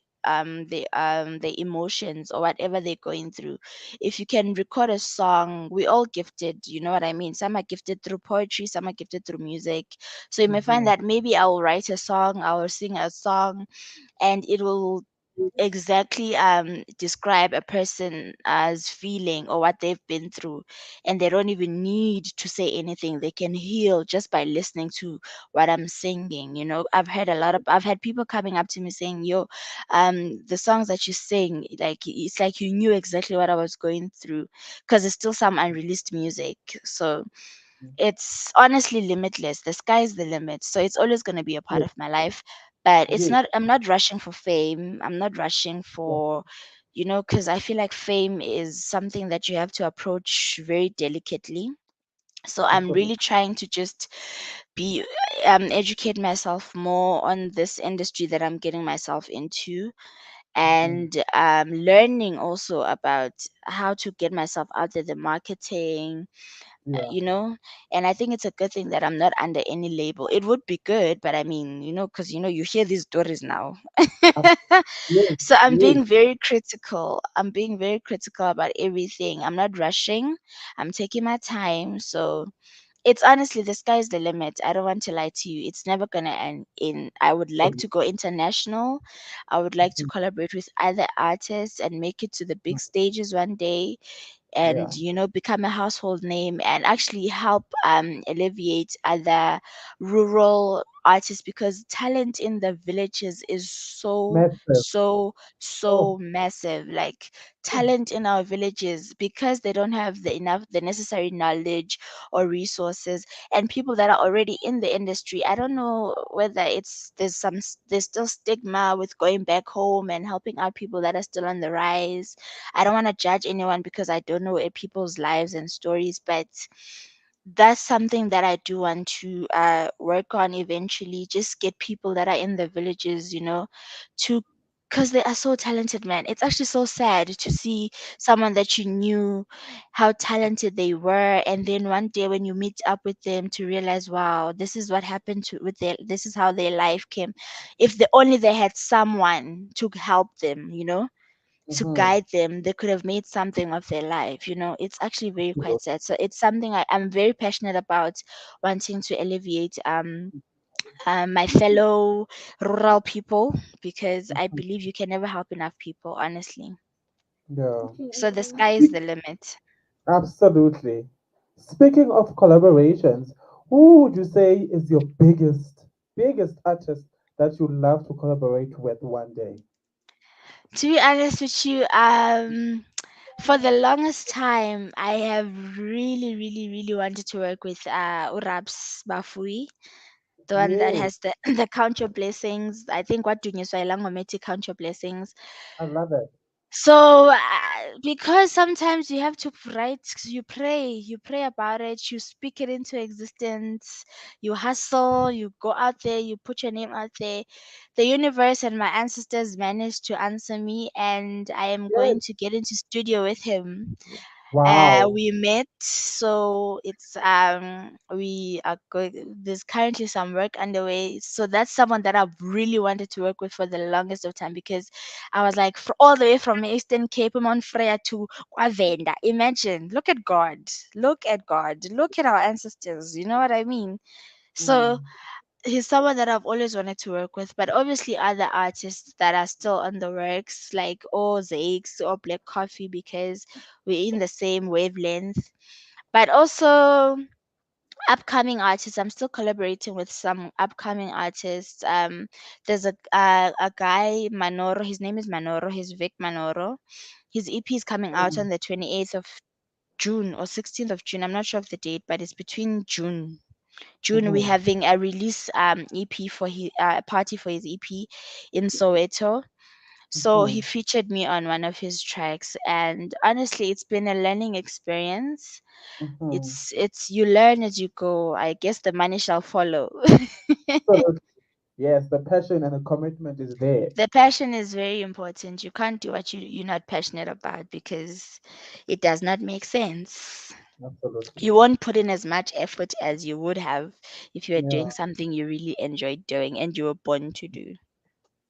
emotions or whatever they're going through. If you can record a song, we all gifted, you know what I mean? Some are gifted through poetry, some are gifted through music. So you may find Mhm. that maybe I will write a song, I will sing a song, and it will exactly describe a person as feeling or what they've been through, and they don't even need to say anything. They can heal just by listening to what I'm singing. I've had people coming up to me saying, yo, the songs that you sing, like it's like you knew exactly what I was going through, because it's still some unreleased music. So it's honestly limitless. The sky is the limit. So it's always going to be a part Yes, of my life. But yes, I'm not rushing for fame. I'm not rushing yeah, for, because I feel like fame is something that you have to approach very delicately. So I'm absolutely. really trying to just be, educate myself more on this industry that I'm getting myself into, Mhm. and learning also about how to get myself out there, the marketing, Yeah, you know and I think it's a good thing that I'm not under any label. It would be good, but I mean, because you hear these stories now. ab- yes, So I'm yes, being very critical. I'm being very critical about everything. I'm not rushing. I'm taking my time. So it's honestly, the sky is the limit. I don't want to lie to you. It's never gonna end. In I would like to go international. I would like to mhm, collaborate with other artists and make it to the big stages one day, yeah, and become a household name and actually help alleviate other rural artists, because talent in the villages is so massive. so Oh, so massive. Like, talent in our villages, because they don't have the necessary knowledge or resources, and people that are already in the industry. I don't know whether there's still stigma with going back home and helping out people that are still on the rise. I don't want to judge anyone because I don't know people's lives and stories, but that's something that I do want to work on eventually. Just get people that are in the villages, to because they are so talented, man. It's actually so sad to see someone that you knew how talented they were, and then one day when you meet up with them to realize, wow, this is what happened this is how their life came. If they had someone to help them, to mhm, guide them, they could have made something of their life. It's actually very quite sad. So it's something I'm very passionate about, wanting to alleviate my fellow rural people, because I believe you can never help enough people, honestly. yeah. So the sky is the limit. Absolutely. Speaking of collaborations, who would you say is your biggest artist that you love to collaborate with one day? To be honest with you, for the longest time, I have really, really, really wanted to work with Urabs Bafui, the one that Yes, has the the count your blessings. I think what doing is Langometi count your blessings. I love it. So because sometimes you have to write, you pray about it, you speak it into existence, you hustle, you go out there, you put your name out there. The universe and my ancestors managed to answer me, and I am Yes. going to get into studio with him. Wow. We met, so it's we are going. There's currently some work underway, so that's someone that I've really wanted to work with for the longest of time because I was like, all the way from Eastern Cape, Mount Freya to Kwavenda. Imagine, look at God, look at our ancestors. You know what I mean? So Mm. he's someone that I've always wanted to work with, but obviously other artists that are still on the works, like Zakes or Black Coffee, because we're in the same wavelength. But also upcoming artists, I'm still collaborating with some upcoming artists. There's a guy Manoro. His name is Manoro. He's Vic Manoro. His EP is coming out on Mm. the 28th of June or 16th of June. I'm not sure of the date, but it's between June we're Mhm. having a release EP for his party for his EP in Soweto. So he Mhm. featured me on one of his tracks, and honestly, it's been a learning experience. Mhm. It's you learn as you go. I guess the money shall follow. Absolutely. Yes, the passion and the commitment is there. The passion is very important. You can't do what you're not passionate about because it does not make sense. Absolutely. You won't put in as much effort as you would have if you were doing Yeah. something you really enjoyed doing and you were born to do.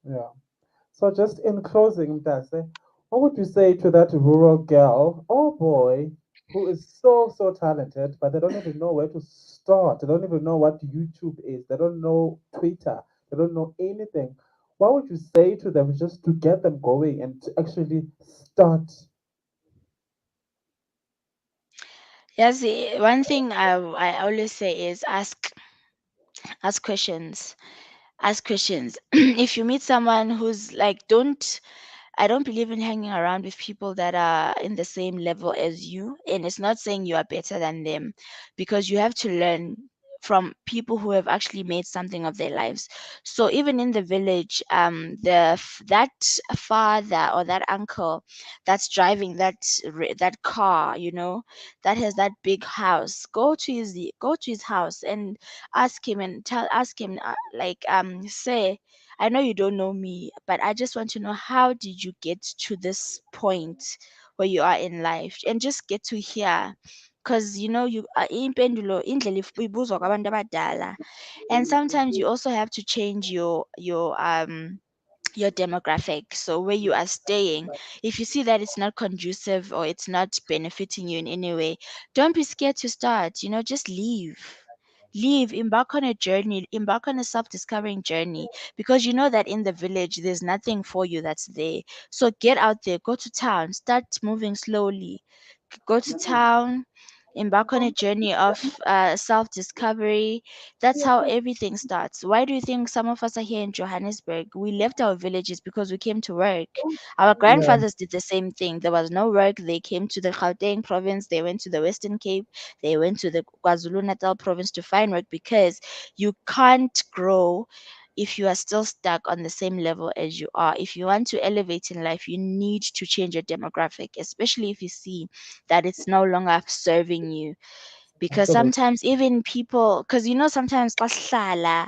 Yeah. So just in closing, Mtase, what would you say to that rural girl or boy who is so talented, but they don't even know where to start? They don't even know what YouTube is. They don't know Twitter. They don't know anything. What would you say to them just to get them going and to actually start? Yes, one thing I always say is ask questions. Ask questions. If you meet someone who's like, don't I don't believe in hanging around with people that are in the same level as you. And it's not saying you are better than them because you have to learn from people who have actually made something of their lives. So even in the village, that father or that uncle that's driving that car, that has that big house, go to his house and ask him like say, I know you don't know me, but I just want to know, how did you get to this point where you are in life, and just get to hear, because you impendulo indlela ibuzwa kwabantu abadala. And sometimes you also have to change your demographic. So where you are staying, if you see that it's not conducive or it's not benefiting you in any way, don't be scared to start. Just leave, embark on a journey, embark on a self-discovering journey, because you know that in the village there's nothing for you that's there. So get out there, go to town, start moving slowly, go to town, embark on a journey of self-discovery. That's how everything starts. Why do you think some of us are here in Johannesburg? We left our villages because we came to work. Our Yeah. grandfathers did the same thing. There was no work. They came to the Gauteng province, they went to the Western Cape, they went to the KwaZulu Natal province to find work, because you can't grow if you are still stuck on the same level as you are. If you want to elevate in life, you need to change your demographic, especially if you see that it's no longer serving you. Because Absolutely. sometimes even people, because sometimes xa sihlala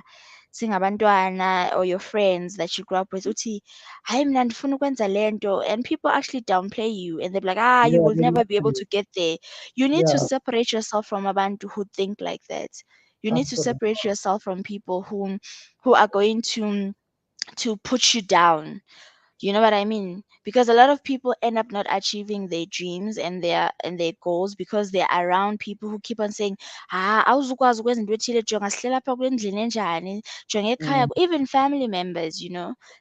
singabantwana or your friends that you grew up with, uthi, hayi mina ndifuna ukwenza le nto, and people actually downplay you and they're like, you Yeah, will they never be lie to able you. to get there. You need to Yeah, separate yourself from abantu who think like that. You need to absolutely. separate yourself from people who are going to put you down. You know what I mean? Because a lot of people end up not achieving their dreams and their goals because they're around people who keep on saying, awuzukwazi ukwenza into ethile, jonga sihlela apha kule ndlini enjani, jonga ekhaya. Mm, Even family members.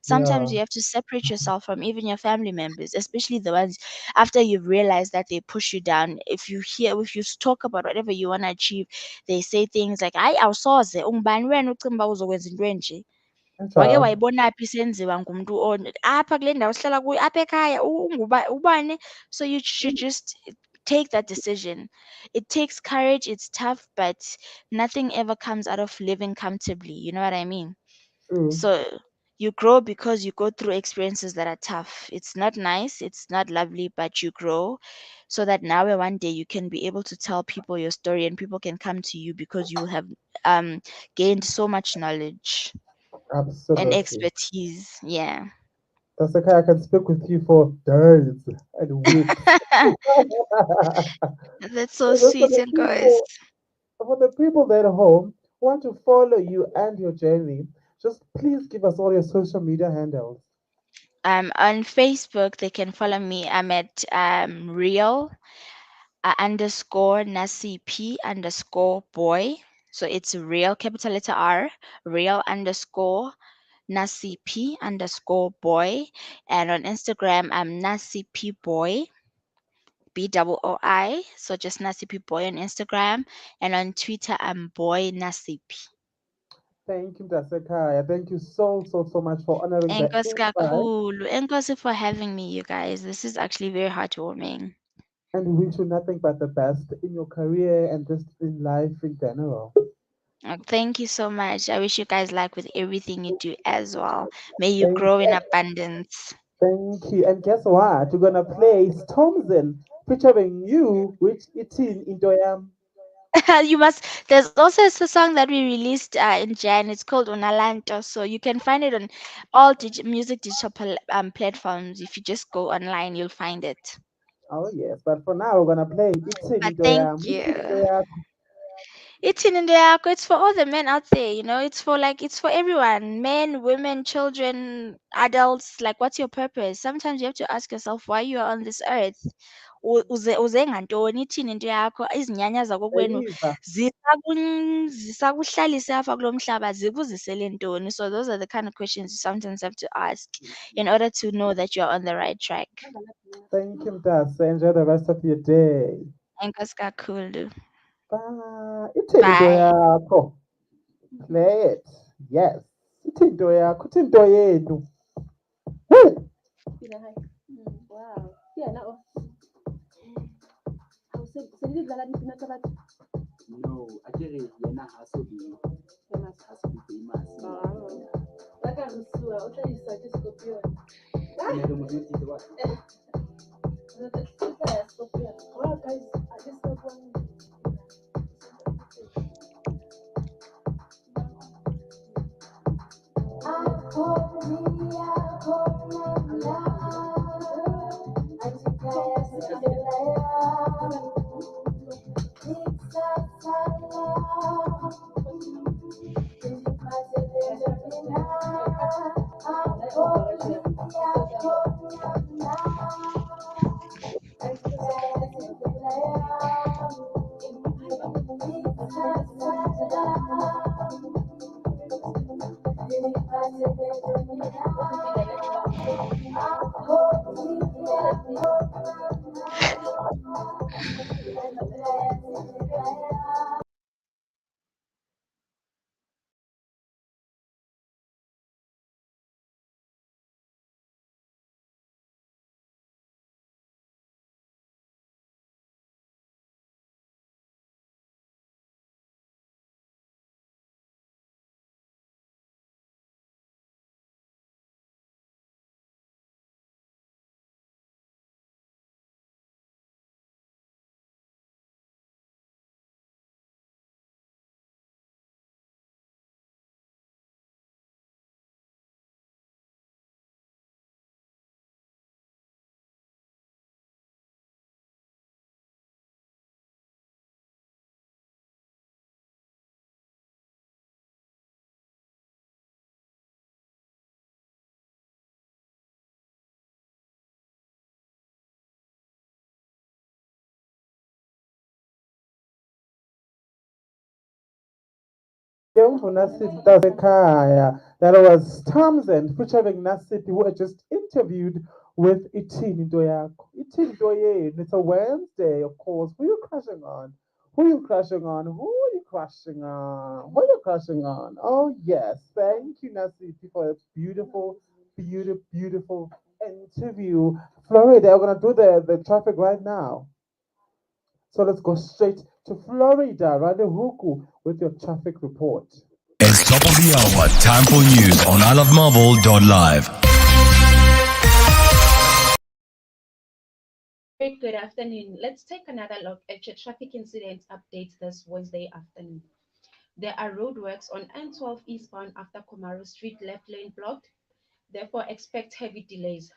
Sometimes yeah, you have to separate yourself from even your family members, especially the ones after you've realized that they push you down. If you talk about whatever you want to achieve, they say things like, hayi awusoze, ungubani wena ucinga uba uzokwenza into enje? Wake enjalo. wayibonaphi isenziwa ngumuntu apha kule ndawo sihlala kuyo, apha ekhaya ubani? So you should just take that decision. It takes courage, it's tough, but nothing ever comes out of living comfortably. You know what I mean? True. So You grow because you go through experiences that are tough. It's not nice, it's not lovely, but you grow so that now one day you can be able to tell people your story and people can come to you because you have um gained so much knowledge and Absolutely. expertise. Yeah. That's okay. I can speak with you for days and weeks. That's so And then sweet and guys. for the people there at home who want to follow you and your journey, just please give us all your social media handles. On Facebook they can follow me. I'm at real underscore Nasi P underscore boy. So it's real capital letter R, real underscore Nasi P underscore boy. And on Instagram, I'm Nasi P boy, BOOI. So just Nasi P boy on Instagram. And on Twitter, I'm boy Nasi P. Thank you, Dasekaya. Thank you so much for honoring the Enkosi invite. kakhulu. Enkosi for having me, you guys. This is actually very heartwarming. And we wish you nothing but the best in your career and just in life in general. Thank you so much. I wish you guys luck with everything you do as well. May you Thank, grow in abundance. thank you. And guess what? We're gonna play Stormzen featuring you, which itin into You must. There's also a song that we released in Jan. It's called Unalanto. So you can find it on all music digital platforms. If you just go online, you'll find it. Oh yes, but for now we're gonna play itin But into thank itin into you. It's in India. It's for all the men out there. It's for it's for everyone. Men, women, children, adults. Like, what's your purpose? Sometimes you have to ask yourself why you are on this earth. Uze ngantoni? Ithini into yakho? Izinyanya zakokwenu Eliza. zisakuhlalise apha kulo mhlaba zikuzisele ntoni? So those are the kind of questions you sometimes have to ask in order to know that you're on the right track. Thank you, Das. Enjoy the rest of your day. Enkosi kakhulu. Bye. Itin into Bye. Play it. Yes. Itin into itin into yenu. Woo! Wow. Yeah, no. Selidlala dipina tsa batho. No, akere yena ha so be famous, ha so be famous. Ba ka rusuwa, o tla isa ke Scorpion. Ne le moduti tse ba. Scorpion. Oh, guys, I just got one. For Nasip Dasekaya. That was Tamsin featuring Nasip, who I just interviewed with Itin Doyako. Itin Doye. It's a Wednesday, of course. Who are you crushing on? Who are you crushing on? Who are you crushing on? Who are you crushing on? Oh yes. Thank you, Nasip, for a beautiful interview. Florida, we're gonna do the traffic right now. So let's go straight to Florida, Randehuku, with your traffic report. It's top of the hour. Time for news on iLOVEmelville.LIVE. Very good afternoon. Let's take another look at your traffic incident updates this Wednesday afternoon. There are roadworks on N12 eastbound after Komaru Street left lane blocked. Therefore, expect heavy delays.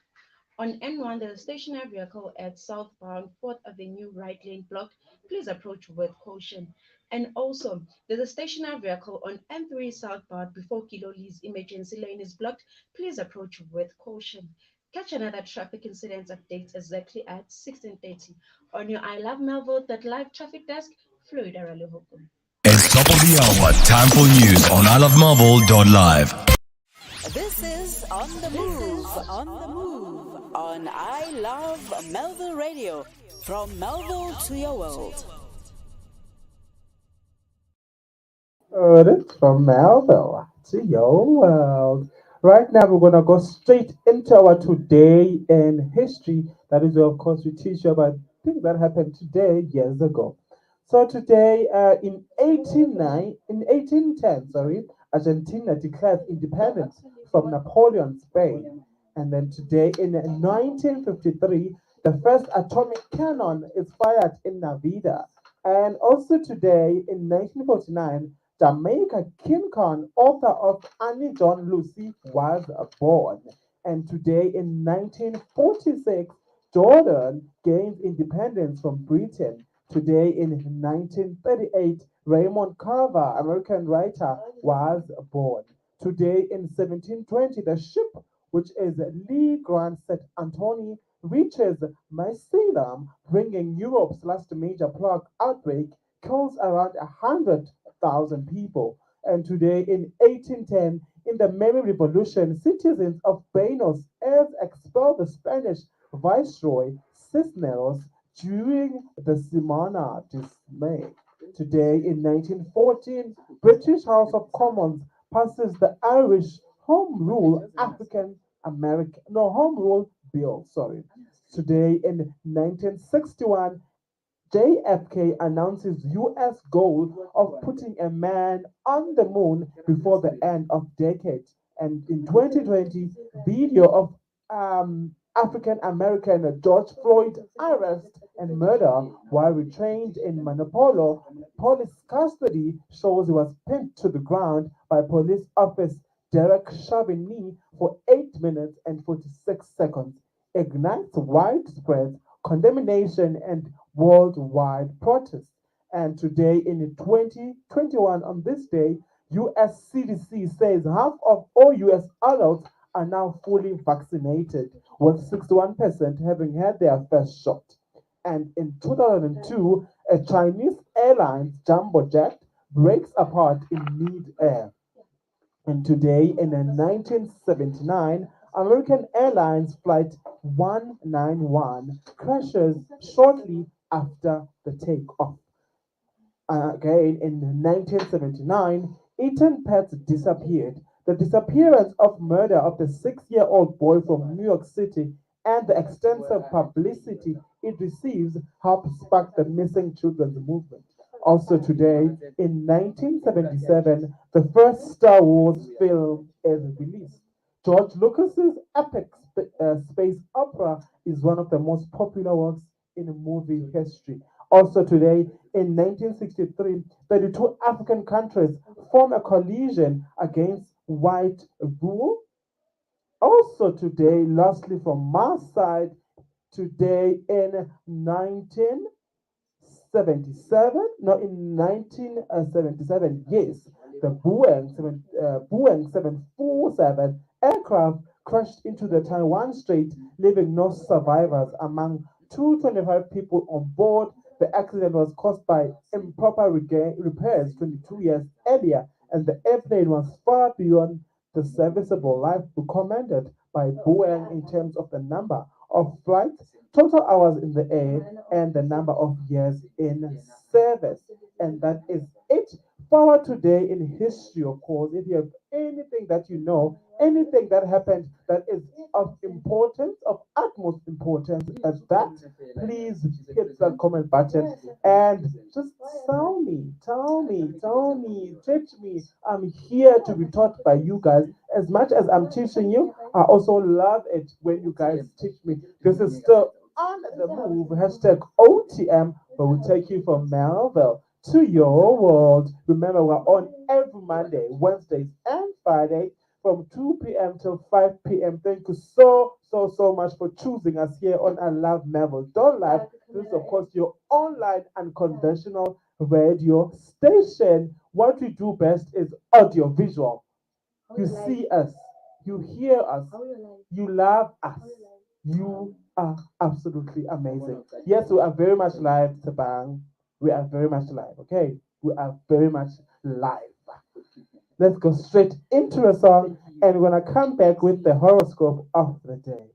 On N1, there's a stationary vehicle at southbound 4th Avenue right lane blocked. Please approach with caution. And also, there's a stationary vehicle on N3 southbound before Kiloli's emergency lane is blocked. Please approach with caution. Catch another traffic incidents update exactly at 16:30 on your iLOVEmelville.LIVE traffic desk, Florida Ralehogo. It's top of the hour. Time for news on iLOVEmelville.LIVE. This is On the Move, on I Love Melville Radio, from Melville to your world. It's from Melville to your world. Right now, we're gonna go straight into our today in history. That is, of course, we teach you about things that happened today, years ago. So today, in 1810, sorry, Argentina declared independence from Napoleon Spain. And then today, in 1953, the first atomic cannon is fired in Navida. And also today, in 1949, Jamaica King Khan, author of Annie John Lucy, was born. And today, in 1946, Jordan gained independence from Britain. Today, in 1938, Raymond Carver, American writer, was born. Today, in 1720, the ship, which is Lee Grant St. Anthony, reaches Mycelium, bringing Europe's last major plague outbreak, kills around 100,000 people. And today, in 1810, in the Merry Revolution, citizens of Buenos Aires expelled the Spanish viceroy Cisneros during the Semana Dismay. Today, in 1914, British House of Commons passes the Irish Home Rule African American no Home Rule Bill. Sorry. Today, in 1961, JFK announces US goal of putting a man on the moon before the end of decade. And in 2020, video of African American George Floyd arrest and murder while restrained in Monopolo police custody shows he was pinned to the ground by police officer Derek Chauvigny for 8 minutes and 46 seconds. Ignites widespread condemnation and worldwide protests. And today, in 2021, on this day, US CDC says half of all US adults are now fully vaccinated, with 61% having had their first shot. And in 2002, a Chinese airline's jumbo jet breaks apart in mid-air. And today, in 1979, American Airlines Flight 191 crashes shortly after the takeoff. Again, in 1979, Ethan Petts disappeared. The disappearance of murder of the 6-year-old boy from New York City and the extensive publicity it receives helped spark the missing children's movement. Also today, in 1977, the first Star Wars film is released. George Lucas's epic space opera is one of the most popular works in movie history. Also today, in 1963, 32 African countries form a coalition against white rule. Also today, lastly from my side, today in 1977, yes, the Boeing 747 aircraft crashed into the Taiwan Strait, leaving no survivors among 225 people on board. The accident was caused by improper repairs 22 years earlier, and the airplane was far beyond the serviceable life recommended by Boeing in terms of the number of flights, total hours in the air, and the number of years in service. And that is it for our today in history, of course. If you have anything that you know, anything that happened that is of importance, of utmost importance, as that, please hit that comment button and just tell me, teach me. I'm here to be taught by you guys. As much as I'm teaching you, I also love it when you guys teach me. This is still on the move, hashtag OTM, but we take you from Melville to your world. Remember, we're on every Monday, Wednesdays, and Friday from 2 p.m. till 5 p.m. Thank you so much for choosing us here on iLOVEmelville.LIVE. This is, of course, your online and conventional radio station. What we do best is audio visual. You see us, you hear us, you love us. You are absolutely amazing. Yes, we are very much live, Tabang. We are very much live, okay? We are very much live. Let's go straight into a song, and we're gonna come back with the horoscope of the day.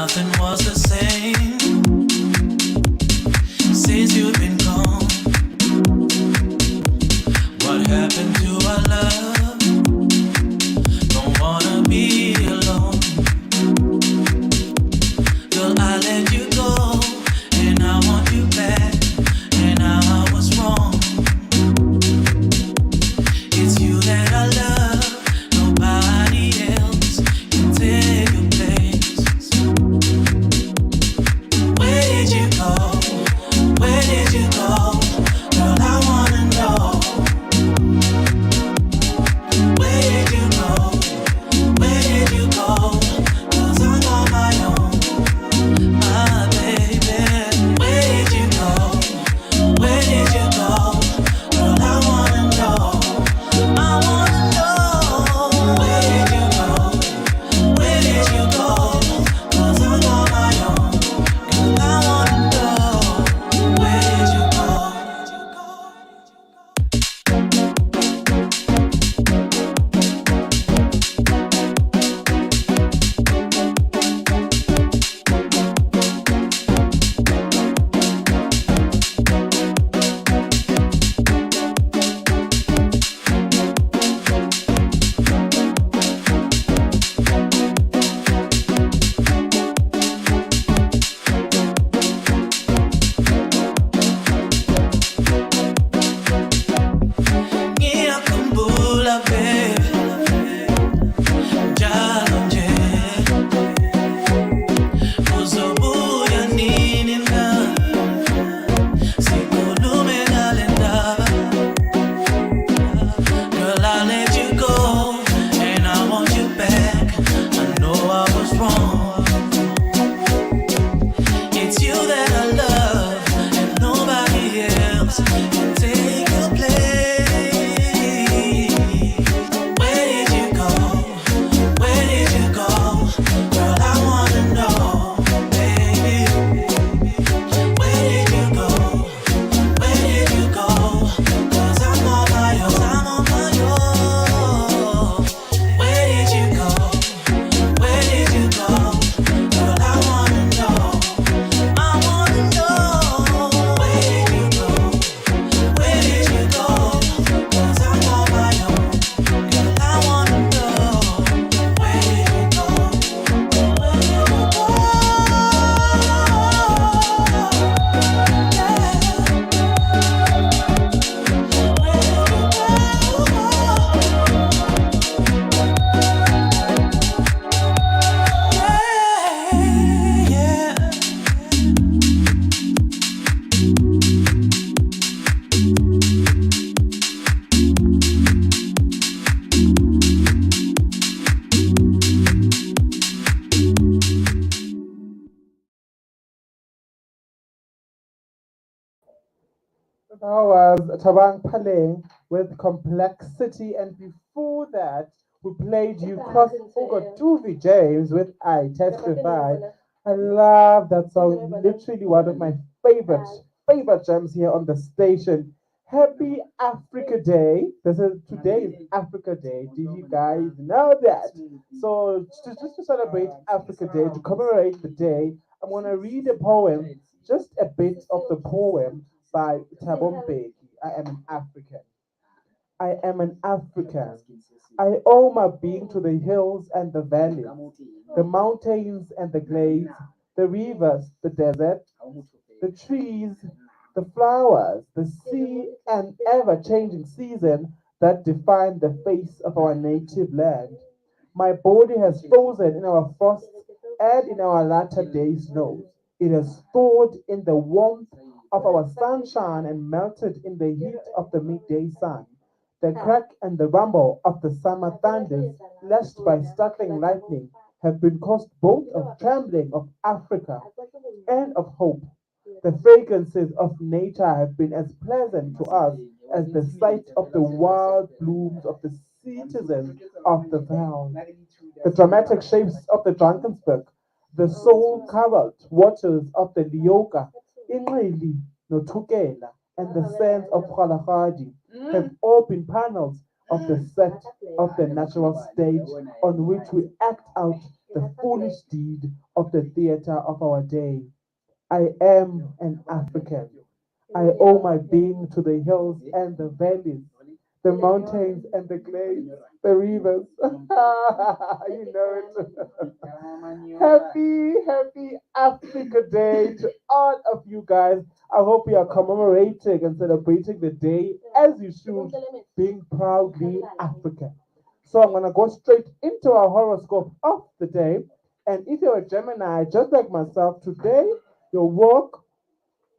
Nothing was the same since you've been gone. What happened to our love? Don't wanna be alone. Girl, I let you go, and I want you back, and now I was wrong. It's you that I love, nobody else can take your place. Where did you go? Where did you go? Girl, I wanna know. Where did you go? Where did you go? 'Cause I'm on my own, my baby. Where did you go? Where did you go? Girl, I wanna know. I wanna know. Where did you go? Where did you go? 'Cause I'm on my own. Girl, I wanna know. Where did you go? Ngiyakhumbula baby, njalo nje uzobuya nini na sikhulume ngale ndaba. Girl, I let you go, and I want you back. I know I was wrong. It's you that I love, and nobody else can take your place. Where did you go? Where did you go? Girl, I wanna know, baby. Where did you go? Where did you go? 'Cause I'm on my own, I'm on my own. Where did you go? Where did you go? Girl, I wanna know. I wanna know. Where did you go? Where did you go? 'Cause I'm on my own. Girl, I wanna know. Where did you go? Where did you go? Yeah. That was Tabang Paleng with Complexity, and before that, we played you cross Tuvi James with I Testify. I love that song, literally one of my favorite gems here on the station. Happy Africa Day. Today is Africa Day. Do you guys know that? So just to celebrate Africa Day, to commemorate the day, I'm gonna read a poem, just a bit of the poem by Thabo Mbeki. I am an African. I am an African. I owe my being to the hills and the valleys, the mountains and the glades, the rivers, the desert, the trees, the flowers, the sea, and ever changing season that define the face of our native land. My body has frozen in our frosts and in our latter day snows. It has thawed in the warmth of our sunshine and melted in the heat of the midday sun. The crack and the rumble of the summer thunders, lashed by startling lightning, have been caused both of trembling of Africa and of hope. The fragrances of nature have been as pleasant to us as the sight of the wild blooms of the citizens of the valley. The dramatic shapes of the Drakensberg, the soul-covered waters of the Lyoka, Inqili, Notukela, and the sands of Kgalagadi have all been panels of the set of the natural stage on which we act out the foolish deed of the theater of our day. I am an African. I owe my being to the hills and the valleys, the mountains and the glades, the rivers. You know it. Happy Africa Day to all of you guys. I hope you are commemorating and celebrating the day as you should, being proudly African. So I'm gonna go straight into our horoscope of the day. And if you're a Gemini, just like myself, today your work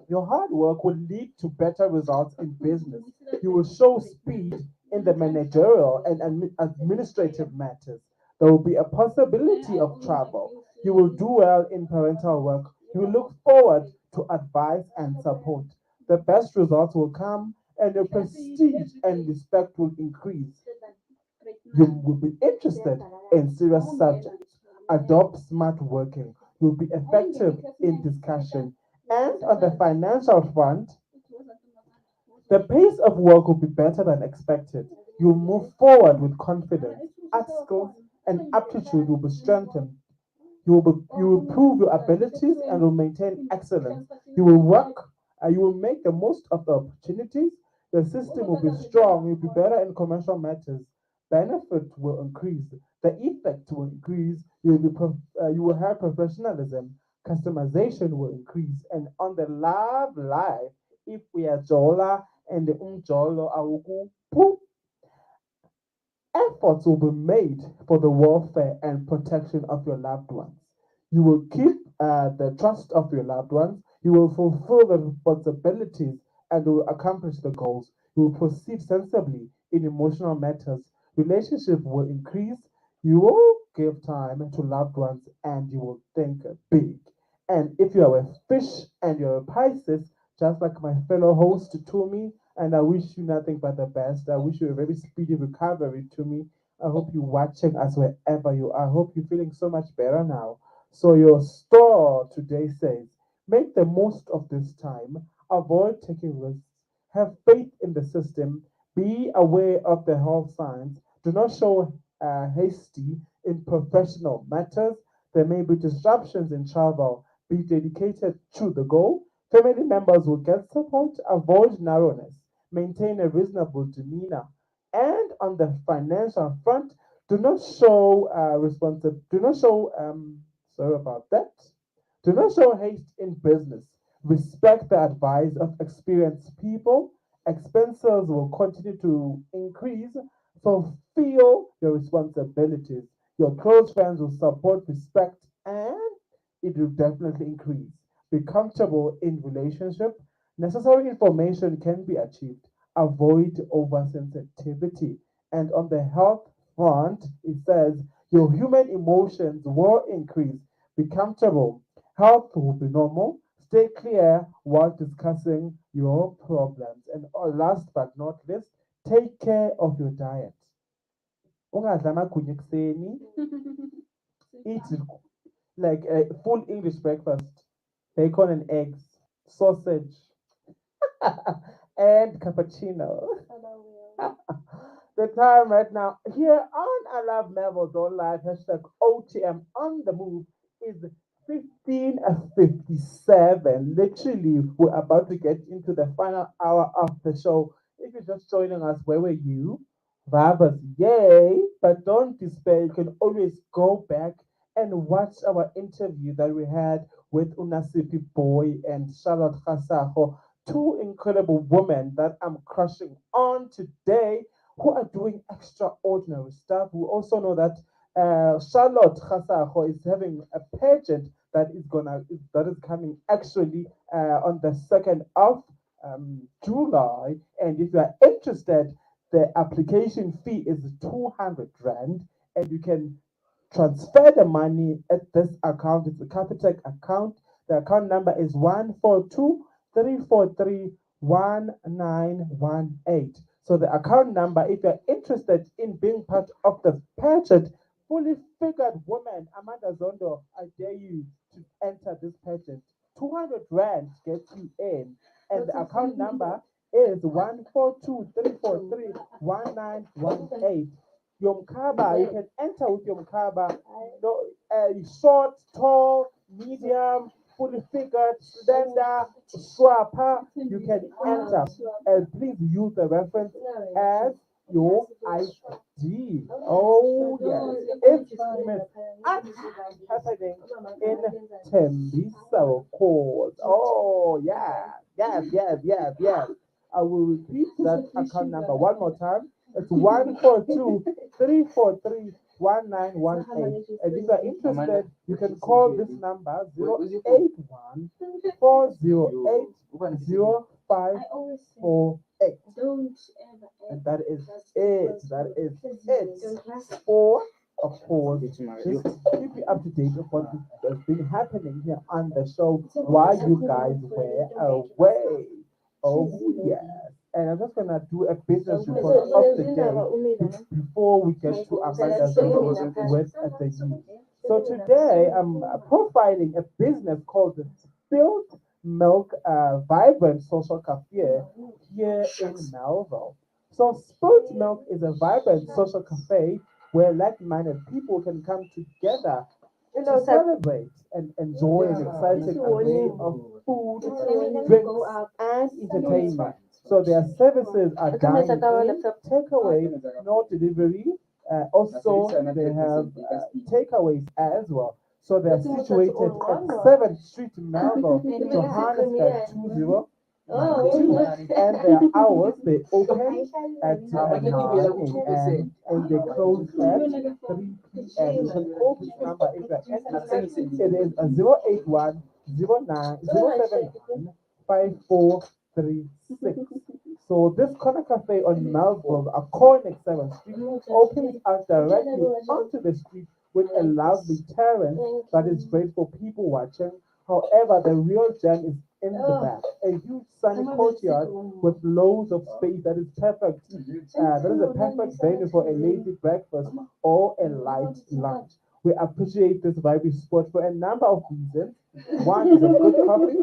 your hard work will lead to better results in business. You will show speed in the managerial and administrative matters. There will be a possibility of travel. You will do well in parental work. You will look forward to advice and support. The best results will come, and your prestige and respect will increase. You will be interested in serious subjects. Adopt smart working. You'll be effective in discussion. And on the financial front, the pace of work will be better than expected. You'll move forward with confidence. Art skills and aptitude will be strengthened. You will prove your abilities and will maintain excellence. You will work and you will make the most of the opportunities. The system will be strong. You'll be better in commercial matters. Benefit will increase. The effect will increase. You will have professionalism. Customization will increase. And on the love life, if we are Jola and the Jolo Awuku, efforts will be made for the welfare and protection of your loved ones. You will keep the trust of your loved ones. You will fulfill the responsibilities and will accomplish the goals. You will proceed sensibly in emotional matters. Relationship will increase. You will give time to loved ones and you will think big. And if you are a fish and you're a Pisces, just like my fellow host to me, and I wish you nothing but the best. I wish you a very speedy recovery to me. I hope you're watching us wherever you are. I hope you're feeling so much better now. So your store today says, make the most of this time, avoid taking risks, have faith in the system, be aware of the health signs, do not show hasty in professional matters. There may be disruptions in travel. Be dedicated to the goal. Family members will get support, avoid narrowness, maintain a reasonable demeanor. And on the financial front, do not show do not show sorry about that. Do not show haste in business. Respect the advice of experienced people. Expenses will continue to increase. Fulfill your responsibilities. Your close friends will support, respect, and it will definitely increase. Be comfortable in relationship. Necessary information can be achieved. Avoid oversensitivity. And on the health front, it says your human emotions will increase. Be comfortable. Health will be normal. Stay clear while discussing your problems. And last but not least, take care of your diet. Ungadla amagwinya ekuseni. Eat like a full English breakfast, bacon and eggs, sausage, and cappuccino. The time right now here on iLOVEmelville.LIVE hashtag OTM on the move is 15:57. Literally, we're about to get into the final hour of the show. If you're just joining us, where were you? Vibers, yay! But don't despair. You can always go back and watch our interview that we had with Unasipi Boy and Charlotte Kasaho, two incredible women that I'm crushing on today who are doing extraordinary stuff. We also know that Charlotte Kasaho is having a pageant that is coming actually on the 2nd of July. And if you are interested, the application fee is 200 rand, and you can transfer the money at this account. It's a Capitec account. The account number is 142-343-1918. So the account number, if you're interested in being part of the pageant, fully figured woman, Amanda Zondo, I dare you to enter this pageant. 200 rand gets you in. And the account number is 142-343-1918. Yomkaba, you can enter with Yomkaba. No, short, tall, medium, fully figured, slender, swapper, you can enter. And please use the reference as your ID. Oh, yes. It's Miss Act happening in Tembisa, of course. Oh, yeah. Yes. I will repeat that account number one more time. It's 142-343-1918. And if you're interested, you can call this number 081-408-0548. And that is it. Or, of course, just keep you up to date of what has been happening here on the show while you guys were away. Oh, yes. And I'm just going to do a business report of the day before we get to Amanda's with the news. So today I'm profiling a business called Spilled Milk Vibrant Social Cafe here in Melville. So Spilled Milk is a vibrant social cafe where like-minded people can come together to celebrate and enjoy an exciting array of food, drinks, and entertainment. So their services are dining in, takeaway, no delivery. Also, they have takeaways as well. So they're situated at 7th Street, Melville, Johannesburg 20. And their hours, they open at 9 a.m. and they close at 3 p.m. You can call this number if you're interested. It is 081-09-079-5436. So this corner cafe on Melville, a corner 7th Street, opens out directly onto the street with a lovely terrace that is great for people watching. However, the real gem is in the back, a huge sunny courtyard with loads of space that is perfect. That is a perfect venue for a lazy breakfast or a light lunch. We appreciate this vibey spot for a number of reasons. One is a good coffee,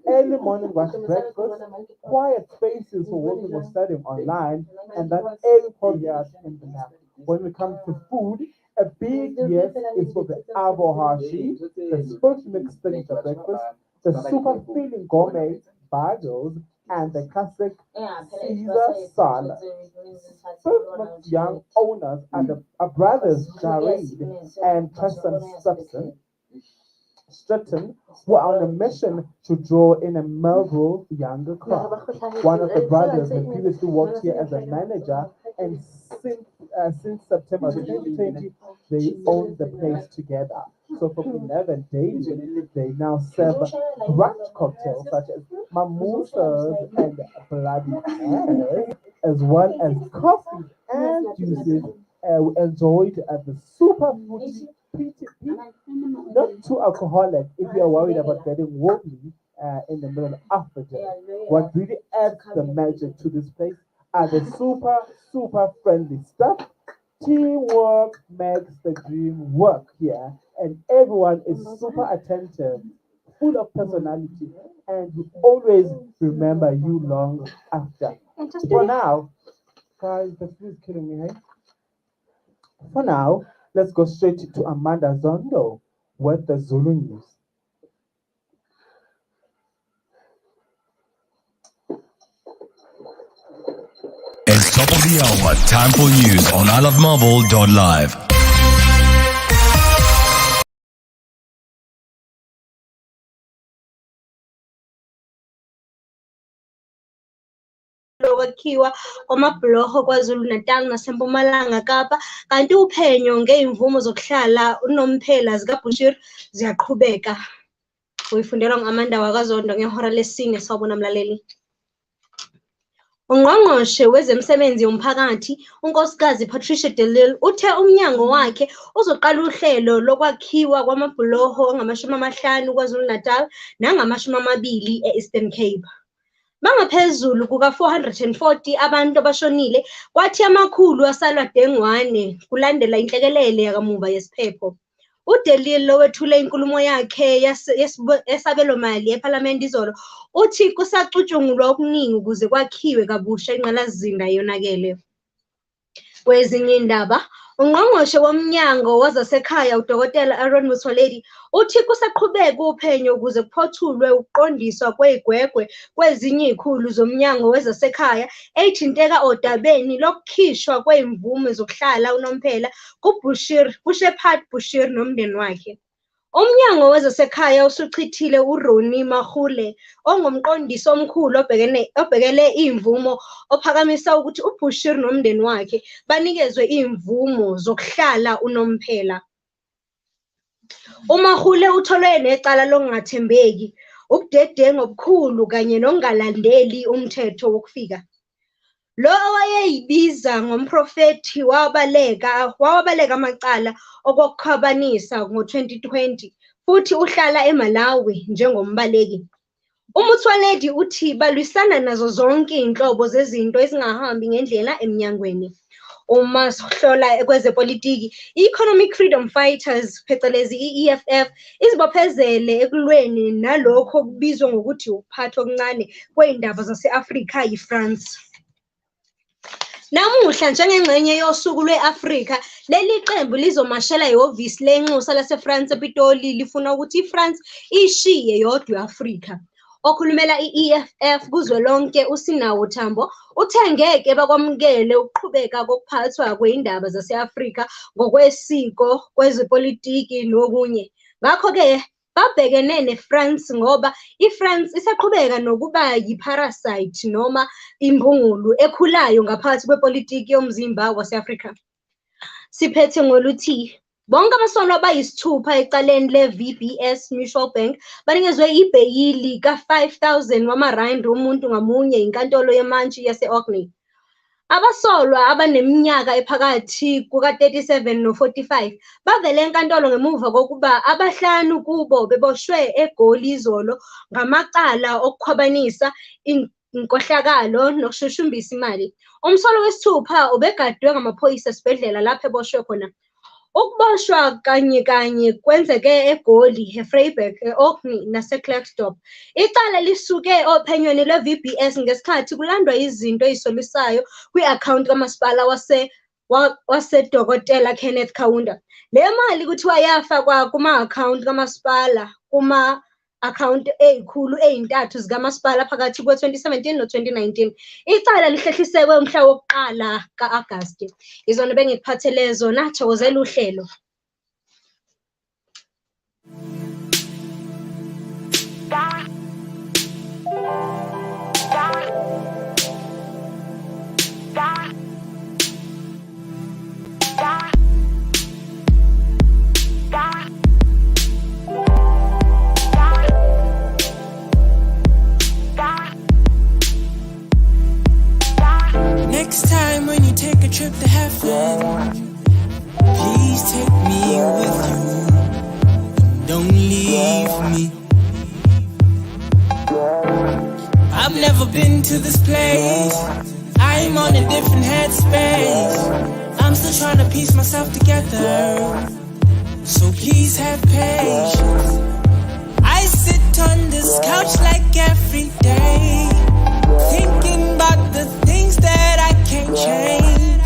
early morning rush breakfast, quiet spaces for working or studying online, and that airy courtyard in the back. When we come to food, a big yes is for the avohashi, the sport mixed signature breakfast, the super filling gourmet bagels, and the classic Caesar salad. First young owners are brothers Jared and Preston Stratton, who are on a mission to draw in a Melville younger crowd. One of the brothers had previously worked here as a manager, and since September 2020, they own the place together. So for 11 days, they now serve brunch cocktails such as mimosas and bloody Marys, as well as coffee and juices enjoyed at the super fruity PTP. Not too alcoholic if you are worried about getting wobbly in the middle of the day. What really adds the magic to this place are the super friendly stuff. Teamwork makes the dream work here, and everyone is super attentive, full of personality, and will always remember you long after. For now, guys, the food is killing me, hey? For now, let's go straight to Amanda Zondo with the Zulu news. It's top of the hour, time for news on iLOVEmelville.LIVE. Lokwakhiwa kwamabhuloho KwaZulu Natal naseMpumalanga Kapa, kanti uphenyo ngeimvumo zokuhlala unomphela zikaBushiri ziyaqhubeka. Uyifundelwa ngu-Amanda Wakazondo ngehora lesine. Sawubona mlaleli. Ungqongqoshe wezemisebenzi yomphakathi unkosikazi Patricia de Lille uthe umnyango wakhe uzoqala uhlelo lokwakhiwa kwamabhuloho angama-50 KwaZulu Natal nangama-20 e-Eastern Cape. Bangaphezulu kuka-440 abantu abashonile, kwathi amakhulu asalwa dengwane kulandela inhlekelele yakamuva yesiphepho. De Lille owethule inkulumo yakhe yesabelomali ePhalamende izolo uthi kusacutshungulwa okuningi ukuze kwakhiwe kabusha ingqalasizinda eyonakele. Kwezinye indaba, ungqongqoshe womnyango wazasekhaya udokotela Aaron Motsoaledi uthi kusaqhubeka uphenyo ukuze kuphothulwe ukuqondiswa kwey'gwegwe kwezinye iy'khulu zomnyango wezasekhaya ey'thinteka odabeni lokukhishwa kwey'mvume zokuhlala unomphela kuShepherd Bushiri nomndeni wakhe. Umnyango wezasekhaya usuchithile uRoni Magule ongumqondisi omkhulu obhekele iy'mvumo ophakamisa ukuthi uBushiri nomndeni wakhe banikezwe iy'mvumo zokuhlala unomphela. uMagule utholwe necala lokungathembeki, ubudedengu obukhulu kanye nokungalandeli umthetho wokufika. Lo owayeyibiza ngomprofethi wawabaleka amacala okukhwabanisa ngo-2020 futhi uhlala eMalawi njengombaleki. uMotsoaledi uthi balwisana nazo zonke iy'nhlobo zezinto ezingahambi ngendlela emnyangweni. Uma sihlola kwezepolitiki, i-Economic Freedom Fighters phecelezi i-EFF izibophezele ekulweni nalokho okubizwa ngokuthi ukuphathwa okuncane kwey'ndaba zase-Afrika yi-France. Namuhla njengengxenye yosuku lwe-Afrika, leli qembu lizomashela ihhovisi lenxusa lase-France ePitoli lifuna ukuthi i-France ishiye yodwa i-Afrika. Okhulumela i-EFF kuzwelonke uSinawo Thambo uthe ngeke bakwamukele ukuqhubeka kokuphathwa kwey'ndaba zase-Afrika ngokwesiko, kwezepolitiki nokunye. Ngakho-ke babhekene ne-France ngoba i-France isaqhubeka nokuba yi-parasite noma imbungulu ekhulayo ngaphansi kwepolitiki yomzimba wase-Afrika. Siphethe ngoluthi bonke abasolwa abayisithupha ecaleni le-VBS Mutual Bank banikezwe ibheyili ka-5,000 wamarandi umuntu ngamunye inkantolo yemantshi yase-Orkney. Abasolwa abaneminyaka ephakathi kuka-37 no-45 bavele enkantolo ngemuva kokuba abahlanu kubo beboshwe eGoli izolo ngamacala okukhwabanisa, inkohlakalo nokushushumbisa imali. Umsolwa wesithupha ubegadwe ngamaphoyisa esibhedlela lapho eboshwe khona. Ukuboshwa kanye kwenzeke eGoli, eVryburg, e-Orkney nase-Klerksdorp. Icala lisuke ophenyweni lwe-VBS ngesikhathi kulandwa izinto ey'solisayo kwi-akhawunti kamasipala wasedokotela Kenneth Kaunda. Le mali kuthiwa yafakwa kuma-akhawunti kamasipala kuma-akhawunti ey'ntathu zikamasipala phakathi kwe-2017 no-2019. Icala lihlehlisekwe umhla wokuqala ka-Agasti. Izona bengikuphathele zona, thokozela uhlelo. Next time when you take a trip to heaven, please take me with you. Don't leave me. I've never been to this place. I'm on a different headspace. I'm still trying to piece myself together. So please have patience. I sit on this couch like every day, thinking about the things that I can't change.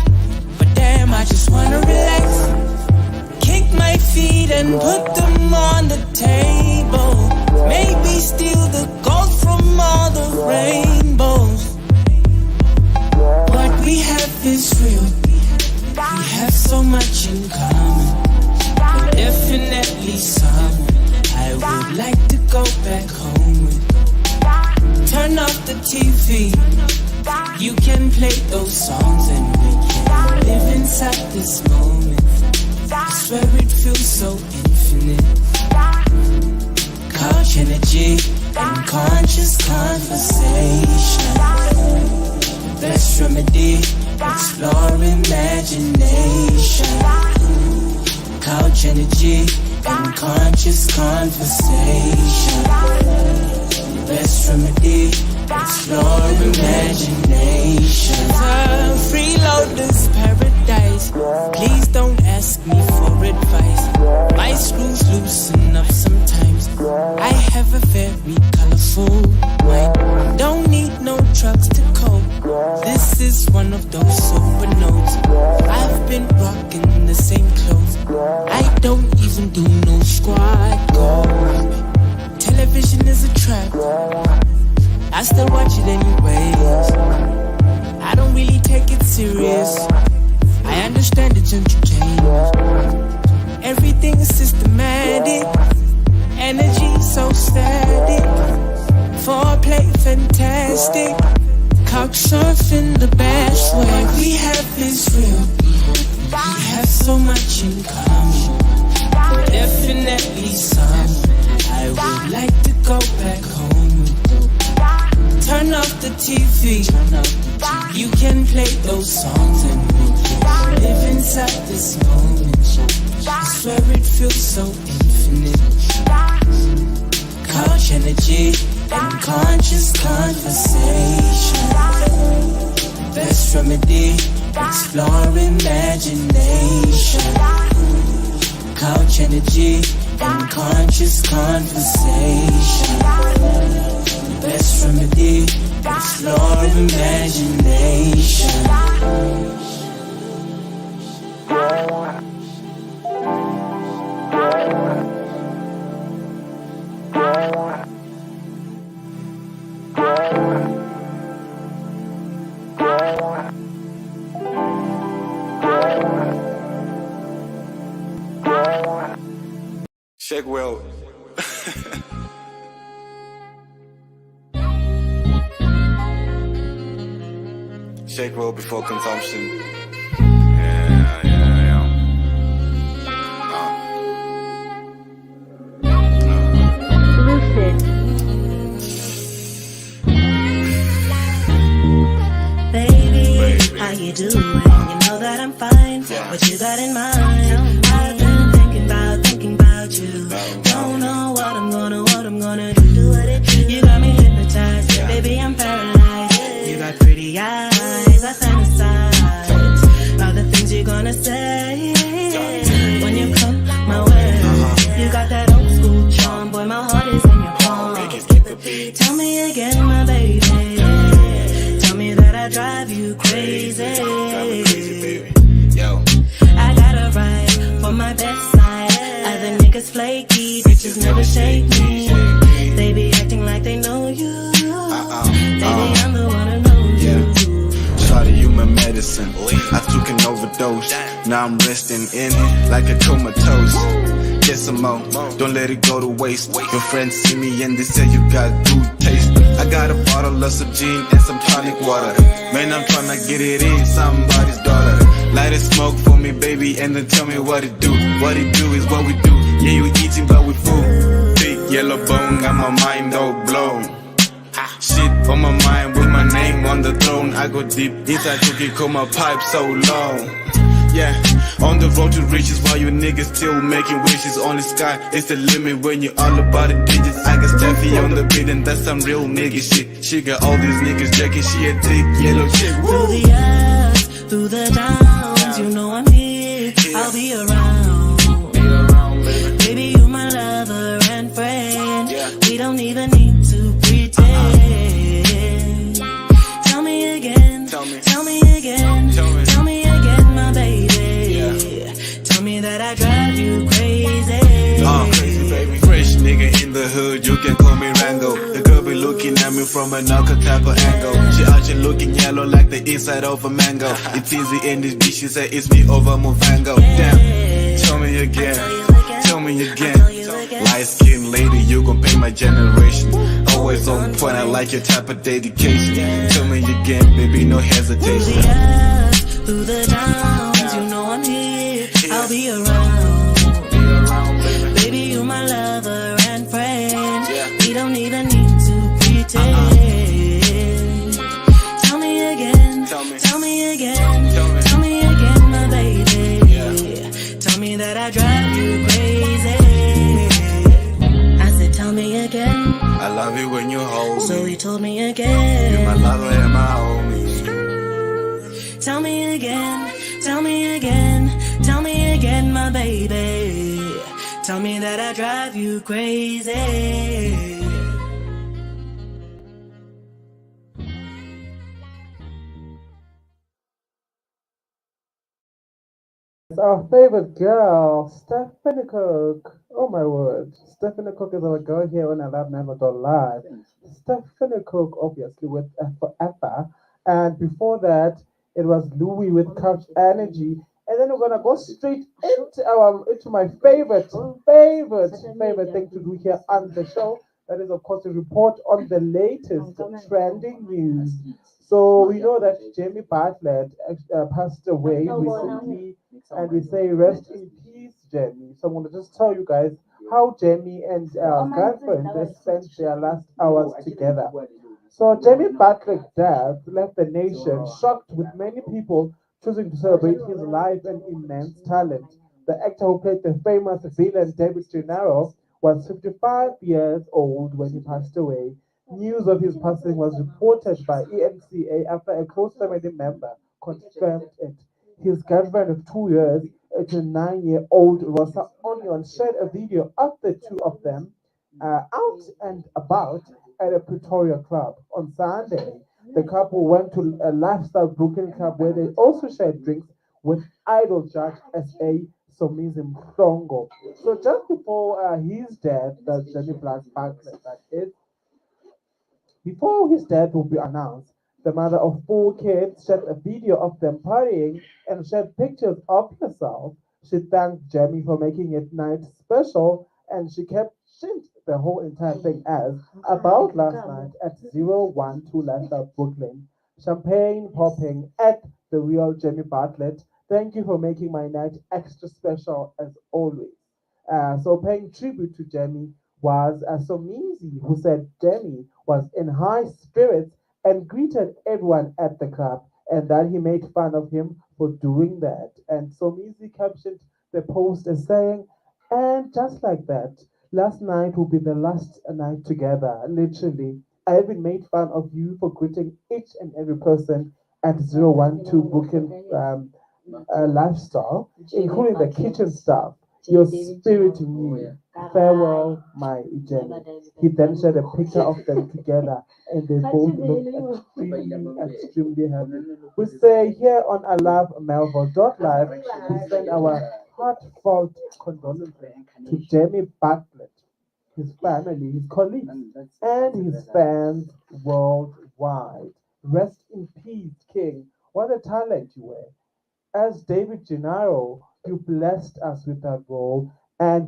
But damn, I just wanna relax, kick my feet and put them on the table. Maybe steal the gold from all the rainbows. What we have is real. We have so much in common. But definitely someone I would like to go back home with. Turn off the TV. You can play those songs and we can live inside this moment. I swear it feels so infinite. Couch energy and conscious conversation. The best remedy, explore imagination. Couch energy and conscious conversation. Best remedy, explore imagination. Freeloader's paradise. Please don't ask me for advice. My screws loosen up sometimes. I have a very colorful mind. Don't need no drugs to cope. This is one of those sober notes. I've been rocking the standards and you change. Everything is systematic. Energy so static. Foreplay fantastic. Couch surfing the best way. What we have is real. We have so much in common. Definitely some. I would like to go back home. Turn off the TV. You can play those songs and we can live inside this moment. I swear it feels so infinite. Couch energy and conscious conversation. Best remedy, explore imagination. Couch energy and conscious conversation. Best remedy, explore imagination. Shake well. Shake well before consumption. Baby, how you doing? You know that I'm fine. What you got in mind? I've been thinking about you. Don't know what I'm gonna do with it. You got me hypnotized, baby, I'm paralyzed. You got pretty eyes, I fantasize about the things you're gonna say when you come my way. You got that old school charm, boy, my heart is in your palm. Tell me again, my baby. Tell me that I drive you crazy. Yo, I got a right for my best side. Other niggas flaky, bitches never shake me. They be acting like they know you. Baby, I'm the one who knows you. Shawty, you my medicine. I took an overdose. Now I'm resting in it like a comatose. Get some more, don't let it go to waste. Your friends see me and they say you got good taste. I got a bottle of some gin and some tonic water. Man, I'm tryna get it in somebody's daughter. Light a smoke for me, baby, and then tell me what it do. What it do is what we do. Yeah, you eating, but we full. Big yellow bone, got my mind all blown. Shit on my mind with my name on the throne. I go deep inside cookie, call my pipe so long. Yeah, on the road to riches while you niggas still making wishes. Only sky is the limit when you all about the digits. I got Steffi on the beat and that's some real nigga shit. She got all these niggas jacking, she a thick yellow chick. Through the ups, through the downs, you know I'm here, I'll be around. Baby, you my lover and friend. We don't even need to pretend. Tell me again, tell me again, tell me again, my baby. Tell me that I drive you crazy. Crazy baby, fresh nigga in the hood, you can call me Rango. The girl be looking at me from another type of angle. She out here looking yellow like the inside of a mango. It's easy in this bitch, she say it's me over Movango. Damn, tell me again, tell me again. Light skin lady, you gon' pay my generation. Always on point, I like your type of dedication. Tell me again, baby, no hesitation. Through the downs, you know I'm here, I'll be around. Baby, you my lover and friend. We don't even need to pretend. Tell me again, tell me again, tell me again, my baby. Tell me that I drive you crazy. I said, tell me again. I love you when you hold me. So he told me again. You're my lover and my homie. Tell me again, tell me again, tell me again, my baby. Tell me that I drive you crazy. Our favorite girl, Stephanie Cook. Oh my word. Stephanie Cook is our girl here on iLOVEmelville.LIVE. Stephanie Cook, obviously, with Forever. And before that, it was Louis with Couch Energy. And then we're gonna go straight into my favorite thing to do here on the show. That is, of course, to report on the latest trending news. So we know that Jamie Bartlett passed away recently, and we say rest in peace, Jamie. So I'm gonna just tell you guys how Jamie and girlfriend they spent their last hours together. So Jamie Bartlett's death left the nation shocked, with many people choosing to celebrate his life and immense talent. The actor who played the famous villain David Gennaro was 55 years old when he passed away. News of his passing was reported by ENCA after a close family member confirmed it. His girlfriend of 2 years, a 9-year-old Rosa Onion, shared a video of the two of them out and about at a Pretoria club. On Sunday, the couple went to a lifestyle Brooklyn club where they also shared drinks with idol judge SA Somizi Mhlongo. So just before his death, that's Jenny Black Bartlett, that is, before his death will be announced, the mother of 4 kids shared a video of them partying and shared pictures of herself. She thanked Jamie for making it night special, and she captioned the whole entire thing as about last night at 012 Lifestyle Brooklyn. Champagne popping at the real Jamie Bartlett. Thank you for making my night extra special as always. So paying tribute to Jamie was Somizi, who said Jamie was in high spirits and greeted everyone at the club, and that he made fun of him for doing that. And Somizi captioned the post as saying, and just like that, last night will be the last night together. Literally, I even made fun of you for greeting each and every person at 012 Booking Lifestyle, including the kitchen staff. Your spirit knew. Farewell, my Jenny. He then shared a picture of them together, and they both looked extremely happy. We say here on iLOVEmelville.LIVE, we send our heartfelt condolences to Jamie Bartlett, his family, his colleagues, and his fans worldwide. Rest in peace, King. What a talent you were. As David Gennaro, you blessed us with that role, and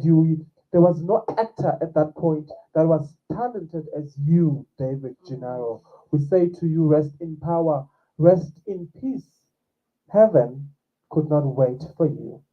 there was no actor at that point that was talented as you, David Gennaro. We say to you, rest in power, rest in peace. Heaven could not wait for you.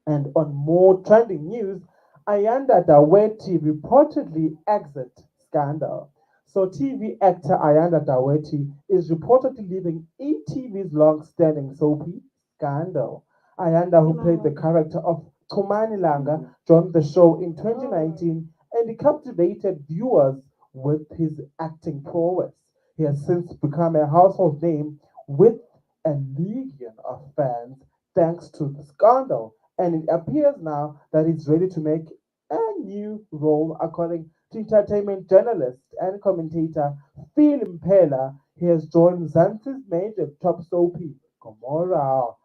And on more trending news, Ayanda Daweti reportedly exit scandal. So TV actor Ayanda Daweti is reportedly leaving ETV's long-standing soapy Scandal. Ayanda, who played the character of Kumani Langa, joined the show in 2019 and he captivated viewers with his acting prowess. He has since become a household name with a legion of fans thanks to the scandal, and it appears now that he's ready to make a new role, according to entertainment journalist and commentator Phil Impela. He has joined Zanzi's major top soapy, Gomorrah.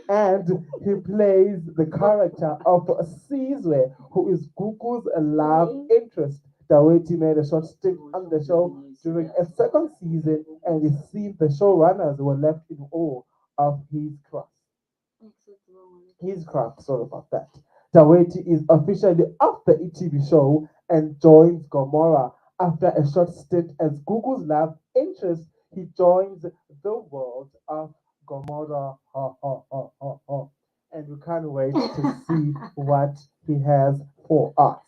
And he plays the character of Sizwe, who is Gugu's love interest. Daweti made a short stint on the show during a second season, and it seems the showrunners were left in awe of his craft. Sorry about that. Daweti is officially off the ETV show and joins Gomorrah after a short stint as Gugu's love interest. He joins the world of Gomorrah. Ha, ha, ha, ha, ha. And we can't wait to see what he has for us.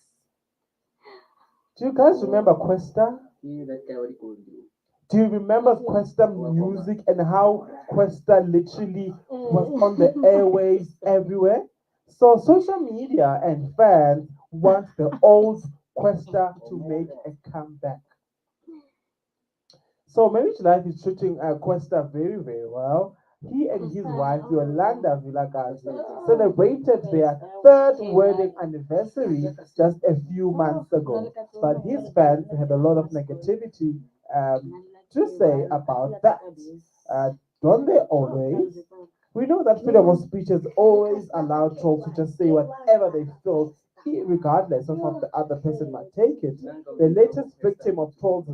Do you guys remember Questa? Do you remember Questa music and how Questa literally was on the airways everywhere? So social media and fans want the old Questa to make a comeback. So Marriage Life is treating Questa very, very well. He and his wife, Yolanda Vilakazi, celebrated their third wedding anniversary just a few months ago. But his fans had a lot of negativity to say about that. Don't they always? We know that freedom of speech is always allowed trolls to just say whatever they feel, regardless of how the other person might take it. The latest victim of trolls'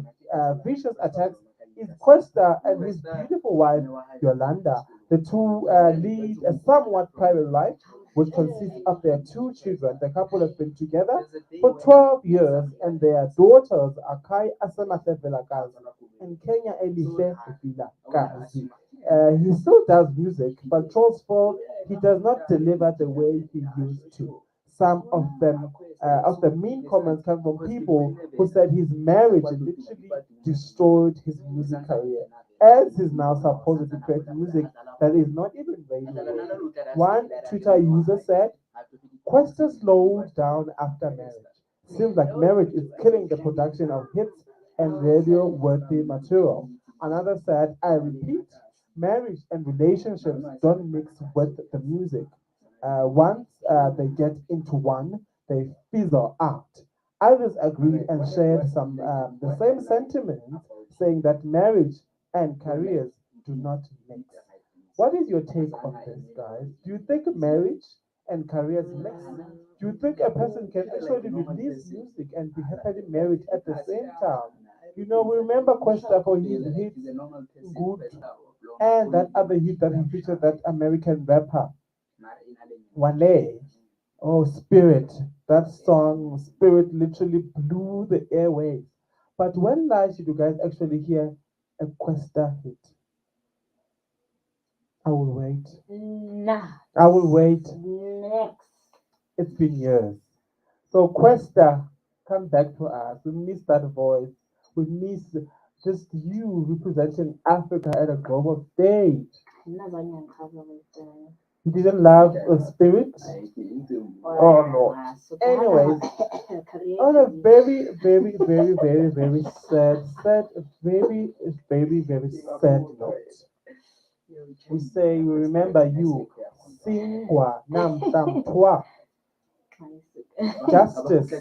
vicious attacks is Questa and his beautiful wife, Yolanda. The two lead a somewhat private life, which consists of their two children. The couple has been together for 12 years, and their daughters are Kai Asemahle Velakazi and Kenya Elihle Vilakazi. He still does music, but truthful, he does not deliver the way he used to. Some of the mean comments come from people who said his marriage literally destroyed his music career, as he's now supposedly creating music that is not even radio. One Twitter user said, Questa slowed down after marriage. Seems like marriage is killing the production of hits and radio worthy material. Another said, I repeat, marriage and relationships don't mix with the music. Once they get into one, they fizzle out. Others agreed and shared the same sentiments, saying that marriage and careers do not mix. What is your take on this, guys? Do you think marriage and careers mix? Do you think a person can actually release music and be happily married at the same time? You know, we remember Questa for his hit Good and that other hit that he featured that American rapper Wale. Oh, Spirit. That song, Spirit, literally blew the airwaves. But when last did you guys actually hear a Questa hit? I will wait. Nah. I will wait. Next. It's been years. So Questa, come back to us. We miss that voice. We miss just you representing Africa at a global stage. You didn't love a spirit? Oh no. Anyways, on a very, very, very, very, very very sad note, we say we remember you. Singwa Nam Sam Twa. Justice.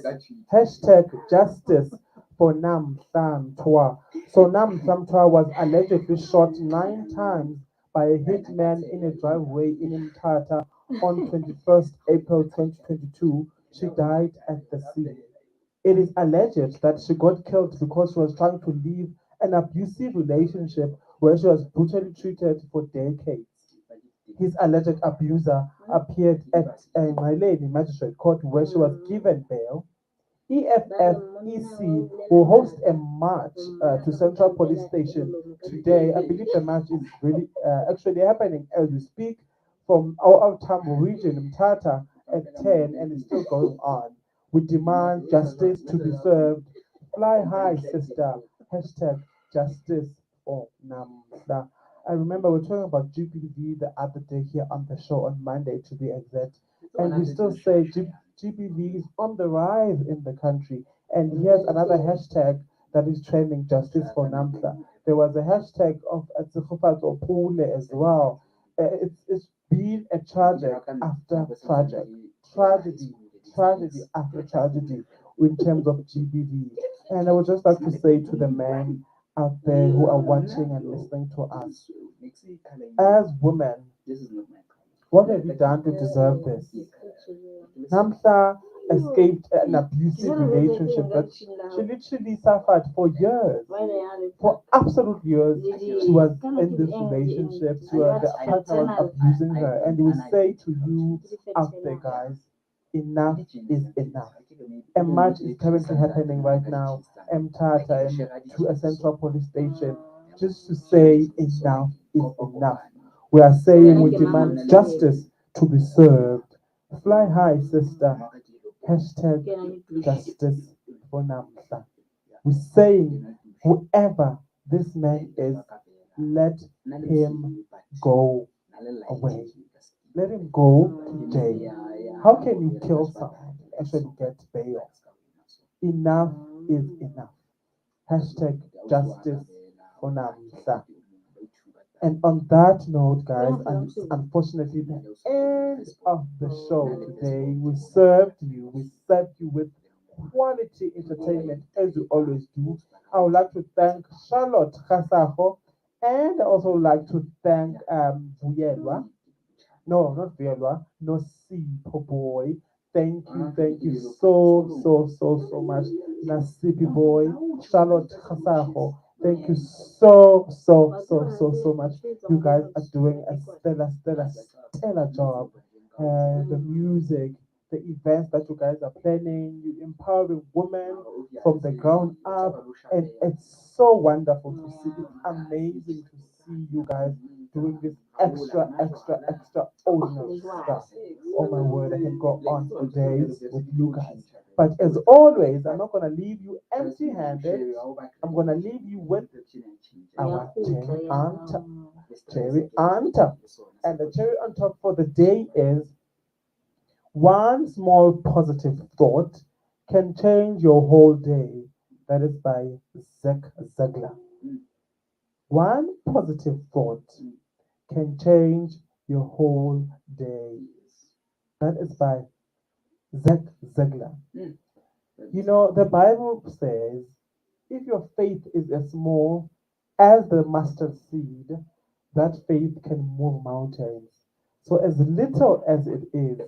Hashtag justice for Nam Sam Twa. So Nam Sam Twa was allegedly shot 9 times by a hitman in a driveway in Mthatha on 21st April 2022. She died at the scene. It is alleged that she got killed because she was trying to leave an abusive relationship where she was brutally treated for decades. His alleged abuser appeared at a Lady Magistrate Court where she was given bail. EFFEC will host a march to Central Police Station today. I believe the march is really actually happening as we speak from our Tambo region, Mthatha, at 10, and it's still going on. We demand justice to be served. Fly high, sister. Hashtag justice for Namsa. I remember we were talking about GBV the other day here on the show on Monday to be exact. And we still say GBV is on the rise in the country. And here's another hashtag that is trending, justice for Namsa. There was a hashtag of Atsukufato Pule as well. It's been a tragic after tragic, tragedy after tragedy in terms of GBV. And I would just like to say to the men out there who are watching and listening to us, as women, what have you done to deserve this? Namsa escaped an abusive relationship that she literally suffered for years. For absolute years, she was in this relationship. The partner was abusing her. And we say to you out there, guys, enough is enough. A march is currently happening right now, Mthatha, and to a central police station, just to say enough is enough. We are saying we demand justice to be served. Fly high, sister. Hashtag justice for Namsa. We're saying whoever this man is, let him go away. Let him go today. How can you kill someone and actually get bail? Enough is enough. Hashtag justice for Namsa. And on that note, guys, unfortunately, the end of the show today. We served you. We served you with quality entertainment as we always do. I would like to thank Charlotte Kasaho, and I also like to thank Vuyelwa. No, not Vuyelwa. No, Sipo boy. Thank you so much, Nasipi boy, Charlotte Kasaho. Thank you so much. You guys are doing a stellar job. The music, the events that you guys are planning, you empowering women from the ground up, and it's so wonderful to see. It's amazing to see you guys doing this extraordinary stuff. Oh my word, I can go on for days with you guys. But as always, I'm not gonna leave you empty-handed. I'm gonna leave you with our cherry on top. And the cherry on top for the day is one small positive thought can change your whole day. That is by Zach Zagler. One positive thought can change your whole day. That is by Zach Zagler. You know, the Bible says, if your faith is as small as the mustard seed, that faith can move mountains. So as little as it is,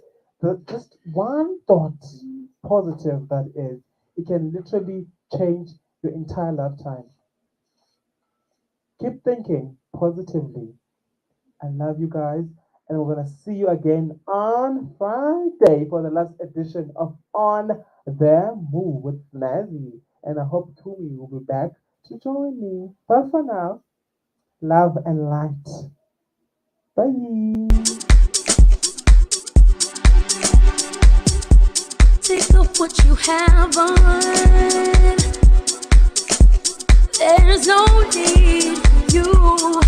just one thought, positive that is, it can literally change your entire lifetime. Keep thinking positively. I love you guys, and we're gonna see you again on Friday for the last edition of On the Move with Snazzy. And I hope Kumi will be back to join me. But for now, love and light. Bye. Take off what you have on. There's no need for you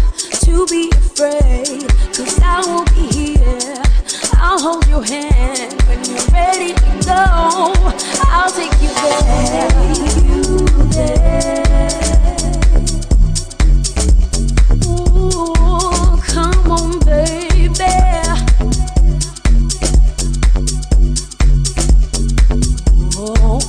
to be afraid, 'cause I will be here. I'll hold your hand when you're ready to go. I'll take you there, Ooh, come on, baby. Oh.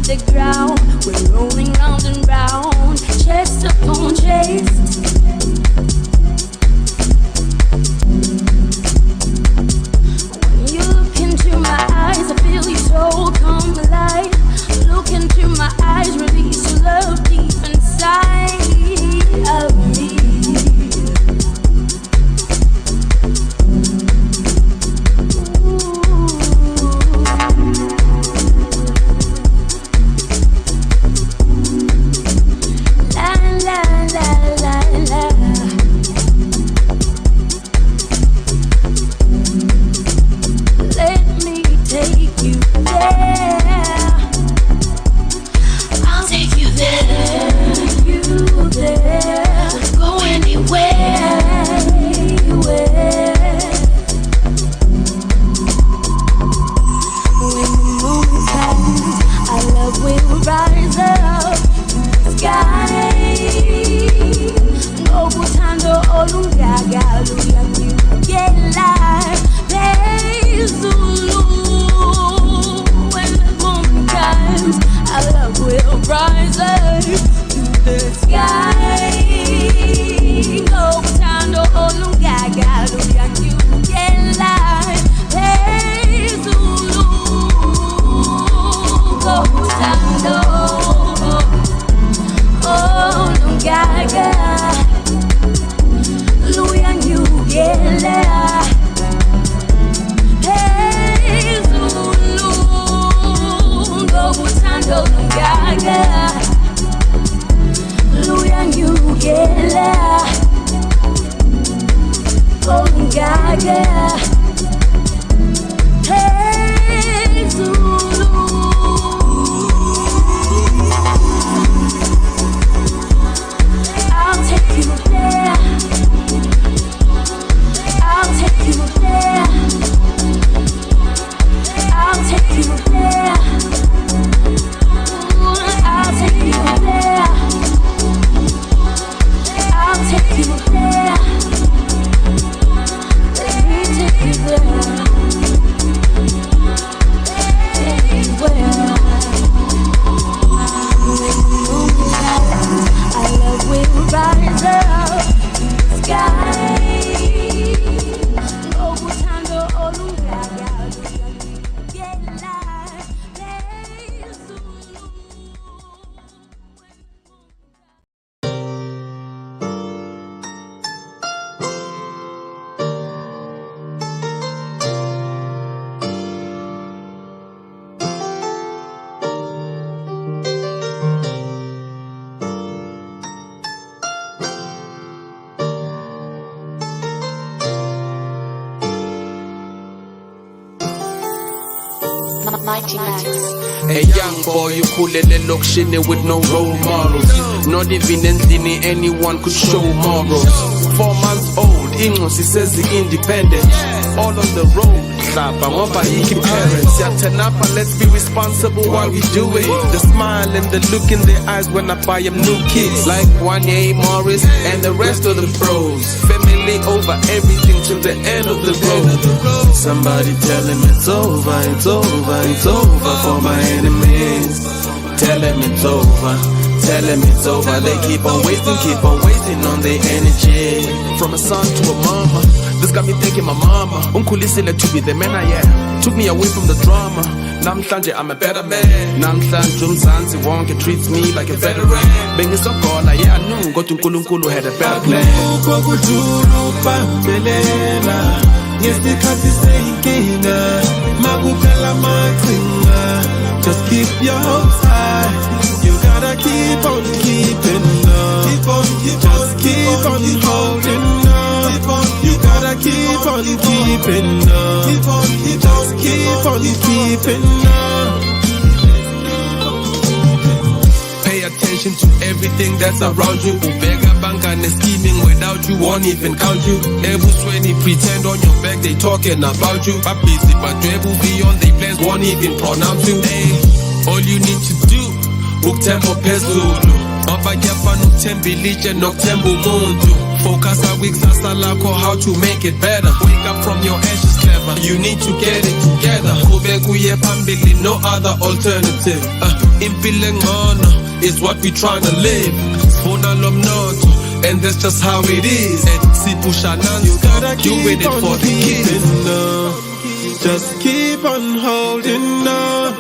The ground, we're rolling round and round, chest upon chest. When you look into my eyes, I feel your soul come alive. Look into my eyes, release your love deep inside of me. Where A young boy, you cool and look shiny with no role models. Not even anyone could show morals. 4 months old, English, he says the independent. All on the road, clap, I want by parents. Yeah, turn up and let's be responsible while we do it. The smile and the look in their eyes when I buy them new kicks. Like Wanye Morris and the rest of the bros. Family over everything till the end of the road. Somebody tell him it's over, it's over, it's over for my enemies. Tell him it's over. Tell them it's over, they keep on wasting on their energy. From a son to a mama, this got me thinking my mama. Unkulisile to be the man I am, took me away from the drama. Namhlanje I'm a better man. Namhlanje umzansi wonke treats me like a veteran. Bengisogola yeah I knew kodwa uNkulunkulu had a better plan. Ngesikhathi seyinkinga makuphela maqhinga, just keep your hopes high. You gotta keep on keeping on. Just keep on holding on. You gotta keep on keeping on. Just keep on keeping on. Pay attention to everything that's around you. Ubega bangane scheming without you, won't even count you. Ebusweni pretend on your back they talking about you. Babisi badwebu beyond they plans, won't even pronounce you. Hey, all you need to do ukthemba phezulu. Abanyafana ukuthemba ilitshe nokuthemba umuntu. Focus kusasa lakho how to make it better. Wake up from your ashes clever. You need to get it together. Kube kuye phambili, no other alternative. Impilo engcono is what we tryna live. Sifuna lo mnotho and that's just how it is. And sipusha non-stop, doing it for the kids. Just keep on holding on.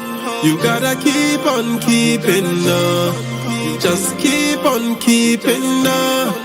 You gotta keep on keeping on. Just keep on keeping on.